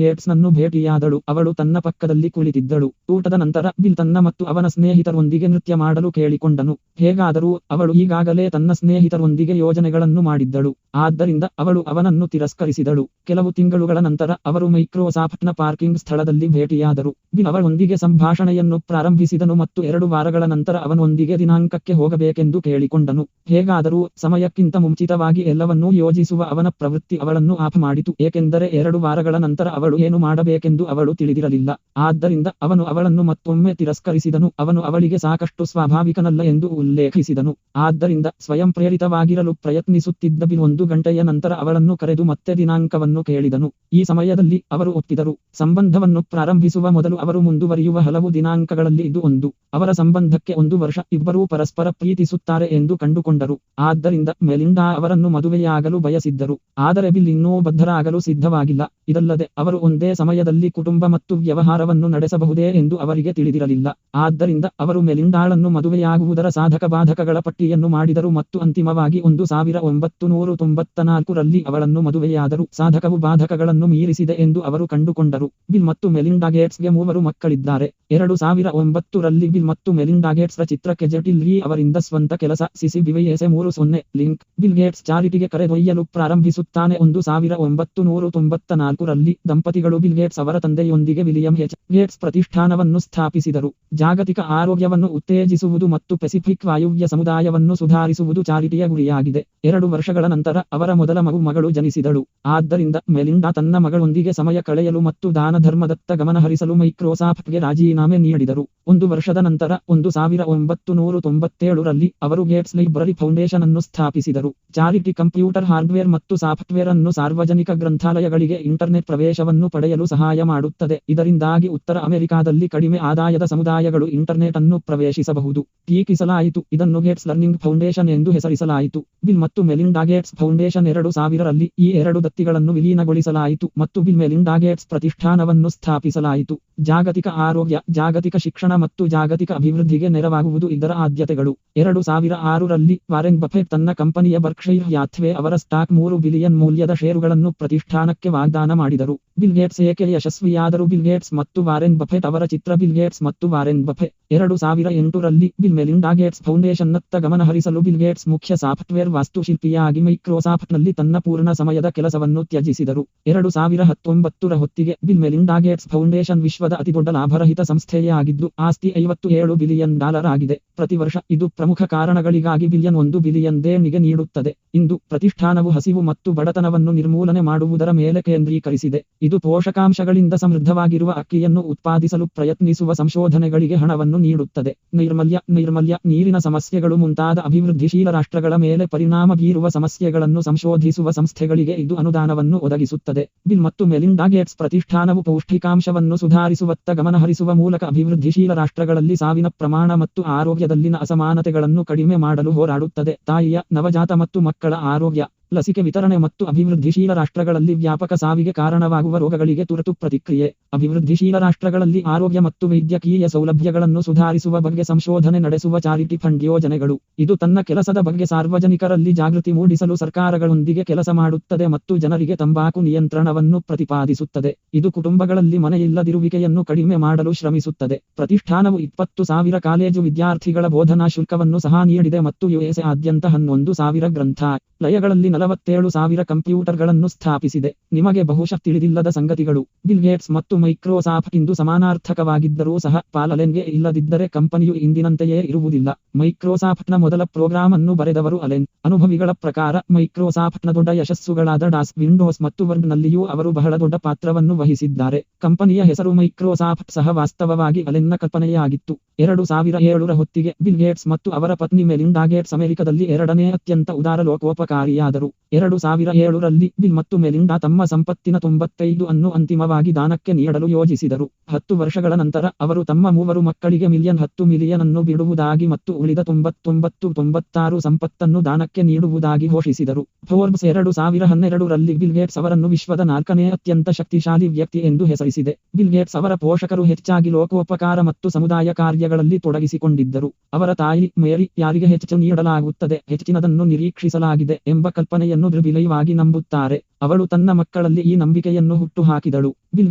ಗೇಟ್ಸ್ನನ್ನು ಭೇಟಿಯಾದಳು. ಅವಳು ತನ್ನ ಪಕ್ಕದಲ್ಲಿ ಕುಳಿತಿದ್ದಳು. ಊಟದ ನಂತರ ಬಿಲ್ ತನ್ನ ಮತ್ತು ಅವನ ಸ್ನೇಹಿತರೊಂದಿಗೆ ನೃತ್ಯ ಮಾಡಲು ಕೇಳಿಕೊಂಡನು. ಹೇಗಾದರೂ ಅವಳು ಈಗಾಗಲೇ ತನ್ನ ಸ್ನೇಹಿತರೊಂದಿಗೆ ಯೋಜನೆಗಳನ್ನು ಮಾಡಿದ್ದಳು, ಆದ್ದರಿಂದ ಅವಳು ಅವನನ್ನು ತಿರಸ್ಕರಿಸಿದಳು. ಕೆಲವು ತಿಂಗಳುಗಳ ನಂತರ ಅವರು ಮೈಕ್ರೋಸಾಫ್ಟ್ನ ಪಾರ್ಕಿಂಗ್ ಸ್ಥಳದಲ್ಲಿ ಭೇಟಿಯಾದರು. ಬಿಲ್ ಅವಳೊಂದಿಗೆ ಸಂಭಾಷಣೆಯನ್ನು ಪ್ರಾರಂಭಿಸಿದನು ಮತ್ತು 2 ವಾರಗಳ ನಂತರ ಅವನೊಂದಿಗೆ ದಿನಾಂಕಕ್ಕೆ ಹೋಗಬೇಕೆಂದು ಕೇಳಿಕೊಂಡನು. ಹೇಗಾದರೂ ಸಮಯಕ್ಕಿಂತ ಮುಂಚಿತವಾಗಿ ಎಲ್ಲವನ್ನೂ ಯೋಜಿಸುವ ಅವನ ಪ್ರವೃತ್ತಿ ಅವಳನ್ನು ಆಫ್ ಮಾಡಿತು, ಏಕೆಂದರೆ 2 ವಾರಗಳ ನಂತರ ಅವಳು ಏನು ಮಾಡಬೇಕೆಂದು ಅವಳು ತಿಳಿದಿರಲಿಲ್ಲ. ಆದ್ದರಿಂದ ಅವನು ಅವಳನ್ನು ಮತ್ತೊಮ್ಮೆ ತಿರಸ್ಕರಿಸಿದನು. ಅವನು ಅವಳಿಗೆ ಸಾಕಷ್ಟು ಸ್ವಾಭಾವಿಕನಲ್ಲ ಎಂದು ಉಲ್ಲೇಖಿಸಿದನು. ಆದ್ದರಿಂದ ಸ್ವಯಂ ಪ್ರೇರಿತವಾಗಿರಲು ಪ್ರಯತ್ನಿಸುತ್ತಿದ್ದ ಬಿಲ್ 1 ಗಂಟೆಯ ನಂತರ ಅವಳನ್ನು ಕರೆದು ಮತ್ತೆ ದಿನಾಂಕವನ್ನು ಕೇಳಿದನು. ಈ ಸಮಯದಲ್ಲಿ ಅವರು ಒಪ್ಪಿದರು. ಸಂಬಂಧವನ್ನು ಪ್ರಾರಂಭಿಸುವ ಮೊದಲು ಅವರು ಮುಂದುವರಿಯುವ ಹಲವು ದಿನಾಂಕಗಳಲ್ಲಿ ಇದು ಒಂದು. ಅವರ ಸಂಬಂಧಕ್ಕೆ 1 ವರ್ಷ. ಇಬ್ಬರೂ ಪರಸ್ಪರ ಪ್ರೀತಿಸುತ್ತಾರೆ ಎಂದು ಕಂಡುಕೊಂಡರು. ಆದ್ದರಿಂದ ಮೆಲಿಂಡಾ ಅವರನ್ನು ಮದುವೆಯಾಗಲು ಬಯಸಿದ್ದರು, ಆದರೆ ಬಿಲ್ ಇನ್ನೂ ಬದ್ಧರಾಗಲು ಸಿದ್ಧವಾಗಿಲ್ಲ. ಇದಲ್ಲದೆ ಅವರು ಒಂದೇ ಸಮಯದಲ್ಲಿ ಕುಟುಂಬ ಮತ್ತು ವ್ಯವಹಾರವನ್ನು ನಡೆಸಬಹುದೇ ಎಂದು ಅವರಿಗೆ ತಿಳಿದಿರಲಿಲ್ಲ. ಆದ್ದರಿಂದ ಅವರು ಮೆಲಿಂಡಾಳನ್ನು ಮದುವೆಯಾಗುವುದರ ಸಾಧಕ ಬಾಧಕಗಳ ಪಟ್ಟಿಯನ್ನು ಮಾಡಿದರು ಮತ್ತು ಅಂತಿಮವಾಗಿ 1994ರಲ್ಲಿ ಅವಳನ್ನು ಮದುವೆಯಾದರು. ಸಾಧಕವು ಬಾಧಕಗಳನ್ನು ಮೀರಿಸಿದೆ ಎಂದು ಅವರು ಕಂಡುಕೊಂಡರು. ಬಿಲ್ ಮತ್ತು ಮೆಲಿಂಡಾ ಗೇಟ್ಸ್ಗೆ 3 ಮಕ್ಕಳಿದ್ದಾರೆ. 2009ರಲ್ಲಿ ಬಿಲ್ ಮತ್ತು ಮೆಲಿಂಡಾ ಗೇಟ್ಸ್ರ ಚಿತ್ರಕ್ಕೆ ಜೆಟಿಲ್ ಲೀ ಅವರಿಂದ ಸ್ವಂತ ಕೆಲಸ CCBYSA30 ಲಿಂಕ್. ಬಿಲ್ ಗೇಟ್ಸ್ ಚಾರಿಟಿಗೆ ಕರೆದೊಯ್ಯಲು ಪ್ರಾರಂಭಿಸುತ್ತಾನೆ. 1994ರಲ್ಲಿ ದಂಪತಿಗಳು ಬಿಲ್ ಗೇಟ್ಸ್ ಅವರ ತಂದೆಯೊಂದಿಗೆ ವಿಲಿಯಂ ಎಚ್. ಗೇಟ್ಸ್ ಪ್ರತಿಷ್ಠಾನವನ್ನು ಸ್ಥಾಪಿಸಿದರು. ಜಾಗತಿಕ ಆರೋಗ್ಯವನ್ನು ಉತ್ತೇಜಿಸುವುದು ಮತ್ತು ಪೆಸಿಫಿಕ್ ವಾಯುವ್ಯ ಸಮುದಾಯವನ್ನು ಸುಧಾರಿಸುವುದು ಚಾರಿಟಿಯ ಗುರಿಯಾಗಿದೆ. 2 ವರ್ಷಗಳ ನಂತರ ಅವರ ಮೊದಲ ಮಗಳು ಜನಿಸಿದಳು. ಆದ್ದರಿಂದ ಮೆಲಿಂಡಾ ತನ್ನ ಮಗಳೊಂದಿಗೆ ಸಮಯ ಕಳೆಯಲು ಮತ್ತು ದಾನ ಧರ್ಮದತ್ತ ಗಮನಹರಿಸಲು ಮೈಕ್ರೋಸಾಫ್ಟ್ಗೆ ರಾಜೀನಾಮೆ ನೀಡಿದರು. 1 ವರ್ಷದ ನಂತರ 1997ರಲ್ಲಿ ಅವರು ಗೇಟ್ಸ್ ಲೈಬ್ರರಿ ಫೌಂಡೇಶನ್ ಅನ್ನು ಸ್ಥಾಪಿಸಿದರು. ಚಾರಿಟಿ ಕಂಪ್ಯೂಟರ್ ಹಾರ್ಡ್ವೇರ್ ಮತ್ತು ಸಾಫ್ಟ್ವೇರ್ ಅನ್ನು ಸಾರ್ವಜನಿಕ ಗ್ರಂಥಾಲಯಗಳಿಗೆ ಇಂಟರ್ನೆಟ್ ಪ್ರವೇಶವನ್ನು ಪಡೆಯಲು ಸಹಾಯ ಮಾಡುತ್ತದೆ. ಇದರಿಂದಾಗಿ ಉತ್ತರ ಅಮೆರಿಕಾದಲ್ಲಿ ಕಡಿಮೆ ಆದಾಯದ ಸಮುದಾಯಗಳು ಇಂಟರ್ನೆಟ್ ಅನ್ನು ಪ್ರವೇಶಿಸಬಹುದು. ಟೀಕಿಸಲಾಯಿತು. ಇದನ್ನು ಗೇಟ್ಸ್ ಲರ್ನಿಂಗ್ ಫೌಂಡೇಶನ್ ಎಂದು ಹೆಸರಿಸಲಾಯಿತು. ಬಿಲ್ ಮತ್ತು ಮೆಲಿಂಡಾ ಗೇಟ್ಸ್ ಫೌಂಡೇಶನ್ 2000ರಲ್ಲಿ ಈ 2 ದತ್ತಿಗಳನ್ನು ವಿಲೀನಗೊಳಿಸಲಾಯಿತು ಮತ್ತು ಬಿಲ್ ಮೆಲಿಂಡಾ ಗೇಟ್ಸ್ ಪ್ರತಿಷ್ಠಾನವನ್ನು ಸ್ಥಾಪಿಸಲಾಯಿತು. ಜಾಗತಿಕ ಆರೋಗ್ಯ, ಜಾಗತಿಕ ಶಿಕ್ಷಣ ಮತ್ತು ಜಾಗತಿಕ ಅಭಿವೃದ್ಧಿಗೆ ನೆರವಾಗುವುದು ಇದರ ಆದ್ಯತೆಗಳು. 2006ರಲ್ಲಿ ವಾರೆನ್ ಬಫೆಟ್ ತನ್ನ ಕಂಪನಿಯ ಬರ್ಕ್ಷೈರ್ ಹ್ಯಾಥ್ವೇ ಅವರ ಸ್ಟಾಕ್ $3 ಬಿಲಿಯನ್ ಮೌಲ್ಯದ ಷೇರುಗಳನ್ನು ಪ್ರತಿಷ್ಠಾನಕ್ಕೆ ವಾಗ್ದಾನ ಮಾಡಿದರು. ಬಿಲ್ ಗೇಟ್ಸ್ ಏಕೆ ಯಶಸ್ವಿಯಾದರು? ಬಿಲ್ ಗೇಟ್ಸ್ ಮತ್ತು ವಾರೆನ್ ಬಫೆಟ್ ಅವರ ಚಿತ್ರ. ಬಿಲ್ ಗೇಟ್ಸ್ ಮತ್ತು ವಾರೆನ್ ಬಫೆಟ್ 2008ರಲ್ಲಿ ಬಿಲ್ ಮೆಲಿಂಡಾ ಗೇಟ್ಸ್ ಫೌಂಡೇಶನ್ನತ್ತ ಗಮನಹರಿಸಲು ಬಿಲ್ ಗೇಟ್ಸ್ ಮುಖ್ಯ ಸಾಫ್ಟ್ವೇರ್ ವಾಸ್ತುಶಿಲ್ಪಿಯಾಗಿ ಮೈಕ್ರೋಸಾಫ್ಟ್ನಲ್ಲಿ ತನ್ನ ಪೂರ್ಣ ಸಮಯದ ಕೆಲಸವನ್ನು ತ್ಯಜಿಸಿದರು. 2019ರ ಹೊತ್ತಿಗೆ ಬಿಲ್ ಮೆಲಿಂಡಾ ಗೇಟ್ಸ್ ಫೌಂಡೇಶನ್ ವಿಶ್ವದ ಅತಿದೊಡ್ಡ ಲಾಭರಹಿತ ಸಂಸ್ಥೆಯೇ ಆಗಿದ್ದು, ಆಸ್ತಿ $57 ಬಿಲಿಯನ್ ಆಗಿದೆ. ಪ್ರತಿ ವರ್ಷ ಇದು ಪ್ರಮುಖ ಕಾರಣಗಳಿಗಾಗಿ $1 ಬಿಲಿಯನ್ ದೇಣಿಗೆ ನೀಡುತ್ತದೆ. ಇಂದು ಪ್ರತಿಷ್ಠಾನವು ಹಸಿವು ಮತ್ತು ಬಡತನವನ್ನು ನಿರ್ಮೂಲನೆ ಮಾಡುವುದರ ಮೇಲೆ ಕೇಂದ್ರೀಕರಿಸಿದೆ. ಇದು ಪೋಷಕಾಂಶಗಳಿಂದ ಸಮೃದ್ಧವಾಗಿರುವ ಅಕ್ಕಿಯನ್ನು ಉತ್ಪಾದಿಸಲು ಪ್ರಯತ್ನಿಸುವ ಸಂಶೋಧನೆಗಳಿಗೆ ಹಣವನ್ನು ನೀಡುತ್ತದೆ. ನೈರ್ಮಲ್ಯ, ನೀರಿನ ಸಮಸ್ಯೆಗಳು ಮುಂತಾದ ಅಭಿವೃದ್ಧಿಶೀಲ ರಾಷ್ಟ್ರಗಳ ಮೇಲೆ ಪರಿಣಾಮ ಬೀರುವ ಸಮಸ್ಯೆಗಳನ್ನು ಸಂಶೋಧಿಸುವ ಸಂಸ್ಥೆಗಳಿಗೆ ಇದು ಅನುದಾನವನ್ನು ಒದಗಿಸುತ್ತದೆ. ಬಿಲ್ ಮತ್ತು ಮೆಲಿಂಡಾ ಗೇಟ್ಸ್ ಪ್ರತಿಷ್ಠಾನವು ಪೌಷ್ಟಿಕಾಂಶವನ್ನು ಸುಧಾರಿಸುವತ್ತ ಗಮನಹರಿಸುವ ಮೂಲಕ ಅಭಿವೃದ್ಧಿಶೀಲ ರಾಷ್ಟ್ರಗಳಲ್ಲಿ ಸಾವಿನ ಪ್ರಮಾಣ ಮತ್ತು ಆರೋಗ್ಯದಲ್ಲಿನ ಅಸಮಾನತೆಗಳನ್ನು ಕಡಿಮೆ ಮಾಡಲು ಹೋರಾಡುತ್ತದೆ. ತಾಯಿಯ, ನವಜಾತ ಮತ್ತು ಮಕ್ಕಳ ಆರೋಗ್ಯ, ಲಸಿಕೆ ವಿತರಣೆ ಮತ್ತು ಅಭಿವೃದ್ಧಿಶೀಲ ರಾಷ್ಟ್ರಗಳಲ್ಲಿ ವ್ಯಾಪಕ ಸಾವಿಗೆ ಕಾರಣವಾಗುವ ರೋಗಗಳಿಗೆ ತುರ್ತು ಪ್ರತಿಕ್ರಿಯೆ. ಅಭಿವೃದ್ಧಿಶೀಲ ರಾಷ್ಟ್ರಗಳಲ್ಲಿ ಆರೋಗ್ಯ ಮತ್ತು ವೈದ್ಯಕೀಯ ಸೌಲಭ್ಯಗಳನ್ನು ಸುಧಾರಿಸುವ ಬಗ್ಗೆ ಸಂಶೋಧನೆ ನಡೆಸುವ ಚಾರಿಟಿ ಫಂಡ್ ಯೋಜನೆಗಳು. ಇದು ತನ್ನ ಕೆಲಸದ ಬಗ್ಗೆ ಸಾರ್ವಜನಿಕರಲ್ಲಿ ಜಾಗೃತಿ ಮೂಡಿಸಲು ಸರ್ಕಾರಗಳೊಂದಿಗೆ ಕೆಲಸ ಮಾಡುತ್ತದೆ ಮತ್ತು ಜನರಿಗೆ ತಂಬಾಕು ನಿಯಂತ್ರಣವನ್ನು ಪ್ರತಿಪಾದಿಸುತ್ತದೆ. ಇದು ಕುಟುಂಬಗಳಲ್ಲಿ ಮನೆಯಿಲ್ಲದಿರುವಿಕೆಯನ್ನು ಕಡಿಮೆ ಮಾಡಲು ಶ್ರಮಿಸುತ್ತದೆ. ಪ್ರತಿಷ್ಠಾನವು 20,000 ಕಾಲೇಜು ವಿದ್ಯಾರ್ಥಿಗಳ ಬೋಧನಾ ಶುಲ್ಕವನ್ನು ಸಹ ನೀಡಿದೆ ಮತ್ತು USA ಆದ್ಯಂತ 11,000 ಗ್ರಂಥಾಲಯಗಳಲ್ಲಿ 47,000 ಕಂಪ್ಯೂಟರ್ಗಳನ್ನು ಸ್ಥಾಪಿಸಿದೆ. ನಿಮಗೆ ಬಹುಶಃ ತಿಳಿದಿಲ್ಲದ ಸಂಗತಿಗಳು. ಬಿಲ್ ಗೇಟ್ಸ್ ಮತ್ತು ಮೈಕ್ರೋಸಾಫ್ಟ್ ಇಂದು ಸಮಾನಾರ್ಥಕವಾಗಿದ್ದರೂ ಸಹ ಪಾಲ್ ಅಲೆನ್ಗೆ ಇಲ್ಲದಿದ್ದರೆ ಕಂಪನಿಯು ಇಂದಿನಂತೆಯೇ ಇರುವುದಿಲ್ಲ. ಮೈಕ್ರೋಸಾಫ್ಟ್ನ ಮೊದಲ ಪ್ರೋಗ್ರಾಂ ಅನ್ನು ಬರೆದವರು ಅಲೆನ್. ಅನುಭವಿಗಳ ಪ್ರಕಾರ ಮೈಕ್ರೋಸಾಫ್ಟ್ನ ದೊಡ್ಡ ಯಶಸ್ಸುಗಳಾದ ಡಾಸ್, ವಿಂಡೋಸ್ ಮತ್ತು ವರ್ಡ್ನಲ್ಲಿಯೂ ಅವರು ಬಹಳ ದೊಡ್ಡ ಪಾತ್ರವನ್ನು ವಹಿಸಿದ್ದಾರೆ. ಕಂಪನಿಯ ಹೆಸರು ಮೈಕ್ರೋಸಾಫ್ಟ್ ಸಹ ವಾಸ್ತವವಾಗಿ ಅಲೆನ್ನ ಕಲ್ಪನೆಯಾಗಿತ್ತು. 2007ರ ಹೊತ್ತಿಗೆ ಬಿಲ್ ಗೇಟ್ಸ್ ಮತ್ತು ಅವರ ಪತ್ನಿ ಮೆಲಿಂಡಾ ಗೇಟ್ಸ್ ಅಮೆರಿಕದಲ್ಲಿ 2ನೇ ಅತ್ಯಂತ ಉದಾರ ಲೋಕೋಪಕಾರಿಯಾದರು. 2007ರಲ್ಲಿ ಬಿಲ್ ಮತ್ತು ಮೆಲಿಂಡಾ ತಮ್ಮ ಸಂಪತ್ತಿನ 95 ಅನ್ನು ಅಂತಿಮವಾಗಿ ದಾನಕ್ಕೆ ನೀಡಲು ಯೋಜಿಸಿದರು. 10 ವರ್ಷಗಳ ನಂತರ ಅವರು ತಮ್ಮ 3 ಮಕ್ಕಳಿಗೆ $10 ಮಿಲಿಯನ್ ಅನ್ನು ಬಿಡುವುದಾಗಿ ಮತ್ತು ಉಳಿದ 96 ಸಂಪತ್ತನ್ನು ದಾನಕ್ಕೆ ನೀಡುವುದಾಗಿ ಘೋಷಿಸಿದರು. ಫೋರ್ಬ್ಸ್ 2012ರಲ್ಲಿ ಬಿಲ್ ಗೇಟ್ಸ್ ಅವರನ್ನು ವಿಶ್ವದ 4ನೇ ಅತ್ಯಂತ ಶಕ್ತಿಶಾಲಿ ವ್ಯಕ್ತಿ ಎಂದು ಹೆಸರಿಸಿದೆ. ಬಿಲ್ ಗೇಟ್ಸ್ ಅವರ ಪೋಷಕರು ಹೆಚ್ಚಾಗಿ ಲೋಕೋಪಕಾರ ಮತ್ತು ಸಮುದಾಯ ಕಾರ್ಯಗಳಲ್ಲಿ ತೊಡಗಿಸಿಕೊಂಡಿದ್ದರು. ಅವರ ತಾಯಿ ಮೇರಿ, ಯಾರಿಗೆ ಹೆಚ್ಚು ನೀಡಲಾಗುತ್ತದೆ, ಹೆಚ್ಚಿನದನ್ನು ನಿರೀಕ್ಷಿಸಲಾಗಿದೆ ಎಂಬ ಕಲ್ಪನೆಯನ್ನು ದೃಢವಾಗಿ ನಂಬುತ್ತಾರೆ. ಅವಳು ತನ್ನ ಮಕ್ಕಳಲ್ಲಿ ಈ ನಂಬಿಕೆಯನ್ನು ಹುಟ್ಟುಹಾಕಿದಳು. ಬಿಲ್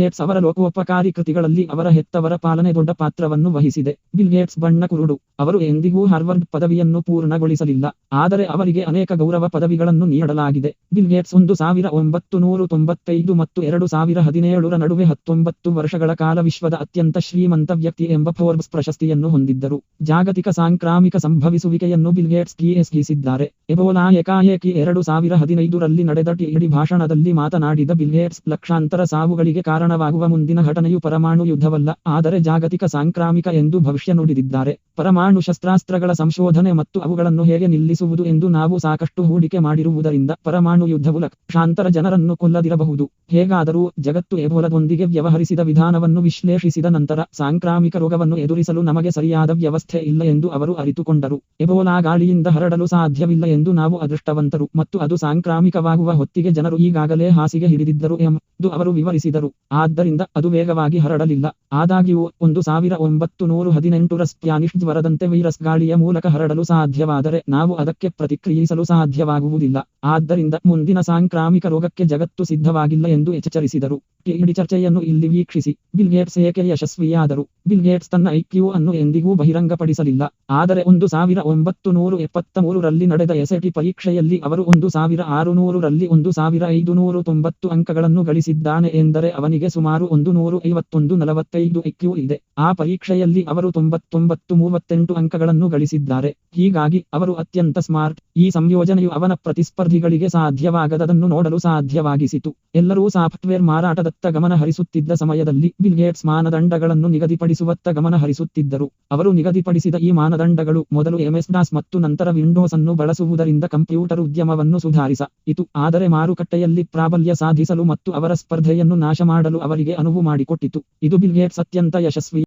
ಗೇಟ್ಸ್ ಅವರ ಲೋಕೋಪಕಾರಿ ಕೃತಿಗಳಲ್ಲಿ ಅವರ ಹೆತ್ತವರ ಪಾಲನೆ ದೊಡ್ಡ ಪಾತ್ರವನ್ನು ವಹಿಸಿದೆ. ಬಿಲ್ ಗೇಟ್ಸ್ ಬಣ್ಣ ಕುರುಡು. ಅವರು ಎಂದಿಗೂ ಹಾರ್ವರ್ಡ್ ಪದವಿಯನ್ನು ಪೂರ್ಣಗೊಳಿಸಲಿಲ್ಲ, ಆದರೆ ಅವರಿಗೆ ಅನೇಕ ಗೌರವ ಪದವಿಗಳನ್ನು ನೀಡಲಾಗಿದೆ. ಬಿಲ್ ಗೇಟ್ಸ್ 1995 ಮತ್ತು 2017ರ ನಡುವೆ 19 ವರ್ಷಗಳ ಕಾಲ ವಿಶ್ವದ ಅತ್ಯಂತ ಶ್ರೀಮಂತ ವ್ಯಕ್ತಿ ಎಂಬ ಫೋರ್ಬ್ಸ್ ಪ್ರಶಸ್ತಿಯನ್ನು ಹೊಂದಿದ್ದರು. ಜಾಗತಿಕ ಸಾಂಕ್ರಾಮಿಕ ಸಂಭವಿಸುವಿಕೆಯನ್ನು ಬಿಲ್ ಗೇಟ್ಸ್ ಘೋಷಿಸಿದ್ದಾರೆ. ಎಬೋಲಾ ಏಕಾಏಕಿ 2015ರಲ್ಲಿ ನಡೆದ ಟಿಡಿ ಭಾಷಣದಲ್ಲಿ ಮಾತನಾಡಿದ ಬಿಲ್ ಗೇಟ್ಸ್, ಲಕ್ಷಾಂತರ ಸಾವುಗಳಿಗೆ ಕಾರಣವಾಗುವ ಮುಂದಿನ ಘಟನೆಯು ಪರಮಾಣು ಯುದ್ಧವಲ್ಲ, ಆದರೆ ಜಾಗತಿಕ ಸಾಂಕ್ರಾಮಿಕ ಎಂದು ಭವಿಷ್ಯ ನುಡಿದಿದ್ದಾರೆ. ಪರಮಾಣು ಶಸ್ತ್ರಾಸ್ತ್ರಗಳ ಸಂಶೋಧನೆ ಮತ್ತು ಅವುಗಳನ್ನು ಹೇಗೆ ನಿಲ್ಲಿಸುವುದು ಎಂದು ನಾವು ಸಾಕಷ್ಟು ಹೂಡಿಕೆ ಮಾಡಿರುವುದರಿಂದ ಪರಮಾಣು ಯುದ್ಧವು ಲಕ್ಷಾಂತರ ಜನರನ್ನು ಕೊಲ್ಲದಿರಬಹುದು. ಹೇಗಾದರೂ ಜಗತ್ತು ಎಬೋಲಾದೊಂದಿಗೆ ವ್ಯವಹರಿಸಿದ ವಿಧಾನವನ್ನು ವಿಶ್ಲೇಷಿಸಿದ ನಂತರ ಸಾಂಕ್ರಾಮಿಕ ರೋಗವನ್ನು ಎದುರಿಸಲು ನಮಗೆ ಸರಿಯಾದ ವ್ಯವಸ್ಥೆ ಇಲ್ಲ ಎಂದು ಅವರು ಅರಿತುಕೊಂಡರು. ಎಬೋಲಾ ಗಾಳಿಯಿಂದ ಹರಡಲು ಸಾಧ್ಯವಿಲ್ಲ ಎಂದು ನಾವು ಅದೃಷ್ಟವಂತರು ಮತ್ತು ಅದು ಸಾಂಕ್ರಾಮಿಕವಾಗುವ ಹೊತ್ತಿಗೆ ಜನರು ಈ ಈಗಾಗಲೇ ಹಾಸಿಗೆ ಹಿಡಿದಿದ್ದರು ಎಂದು ಅವರು ವಿವರಿಸಿದರು. ಆದ್ದರಿಂದ ಅದು ವೇಗವಾಗಿ ಹರಡಲಿಲ್ಲ. ಆದಾಗ್ಯೂ 1918 ರ ಸ್ಪ್ಯಾನಿಷ್ ಜ್ವರದಂತೆ ವೈರಸ್ ಗಾಳಿಯ ಮೂಲಕ ಹರಡಲು ಸಾಧ್ಯವಾದರೆ ನಾವು ಅದಕ್ಕೆ ಪ್ರತಿಕ್ರಿಯಿಸಲು ಸಾಧ್ಯವಾಗುವುದಿಲ್ಲ. ಆದ್ದರಿಂದ ಮುಂದಿನ ಸಾಂಕ್ರಾಮಿಕ ರೋಗಕ್ಕೆ ಜಗತ್ತು ಸಿದ್ಧವಾಗಿಲ್ಲ ಎಂದು ಎಚ್ಚರಿಸಿದರು. ಇಡೀ ಚರ್ಚೆಯನ್ನು ಇಲ್ಲಿ ವೀಕ್ಷಿಸಿ. ಬಿಲ್ ಗೇಟ್ಸ್ ಏಕೆ ಯಶಸ್ವಿಯಾದರು? ಬಿಲ್ ಗೇಟ್ಸ್ ತನ್ನ ಐಕ್ಯೂ ಅನ್ನು ಎಂದಿಗೂ ಬಹಿರಂಗಪಡಿಸಲಿಲ್ಲ. ಆದರೆ 1973 ರಲ್ಲಿ ನಡೆದ SAT ಪರೀಕ್ಷೆಯಲ್ಲಿ ಅವರು 1600 ರಲ್ಲಿ 1590 ಅಂಕಗಳನ್ನು ಗಳಿಸಿದ್ದಾನೆ ಎಂದರೆ ಅವನಿಗೆ ಸುಮಾರು 151-45 ಐಕ್ಯೂ ಇದೆ. ಆ ಪರೀಕ್ಷೆಯಲ್ಲಿ ಅವರು 99-38 ಅಂಕಗಳನ್ನು ಗಳಿಸಿದ್ದಾರೆ. ಹೀಗಾಗಿ ಅವರು ಅತ್ಯಂತ ಸ್ಮಾರ್ಟ್. ಈ ಸಂಯೋಜನೆಯು ಅವನ ಪ್ರತಿಸ್ಪರ್ಧಿಗಳಿಗೆ ಸಾಧ್ಯವಾಗದದನ್ನು ನೋಡಲು ಸಾಧ್ಯವಾಗಿಸಿತು. ಎಲ್ಲರೂ ಸಾಫ್ಟ್ವೇರ್ ಮಾರಾಟದತ್ತ ಗಮನ ಹರಿಸುತ್ತಿದ್ದ ಸಮಯದಲ್ಲಿ ಬಿಲ್ ಗೇಟ್ಸ್ ಮಾನದಂಡಗಳನ್ನು ನಿಗದಿಪಡಿಸುವತ್ತ ಗಮನ ಹರಿಸುತ್ತಿದ್ದರು. ಅವರು ನಿಗದಿಪಡಿಸಿದ ಈ ಮಾನದಂಡಗಳು ಮೊದಲು MS-DOS ಮತ್ತು ನಂತರ ವಿಂಡೋಸ್ ಅನ್ನು ಬಳಸುವುದರಿಂದ ಕಂಪ್ಯೂಟರ್ ಉದ್ಯಮವನ್ನು ಸುಧಾರಿಸಿತು. ಆದರೆ ಮಾರುಕಟ್ಟೆಯಲ್ಲಿ ಪ್ರಾಬಲ್ಯ ಸಾಧಿಸಲು ಮತ್ತು ಅವರ ಸ್ಪರ್ಧೆಯನ್ನು ನಾಶಮಾಡಲು ಅವರಿಗೆ ಅನುವು ಮಾಡಿಕೊಟ್ಟಿತು. ಇದು ಬಿಲ್ ಗೇಟ್ಸ್ ಅತ್ಯಂತ ಯಶಸ್ವಿ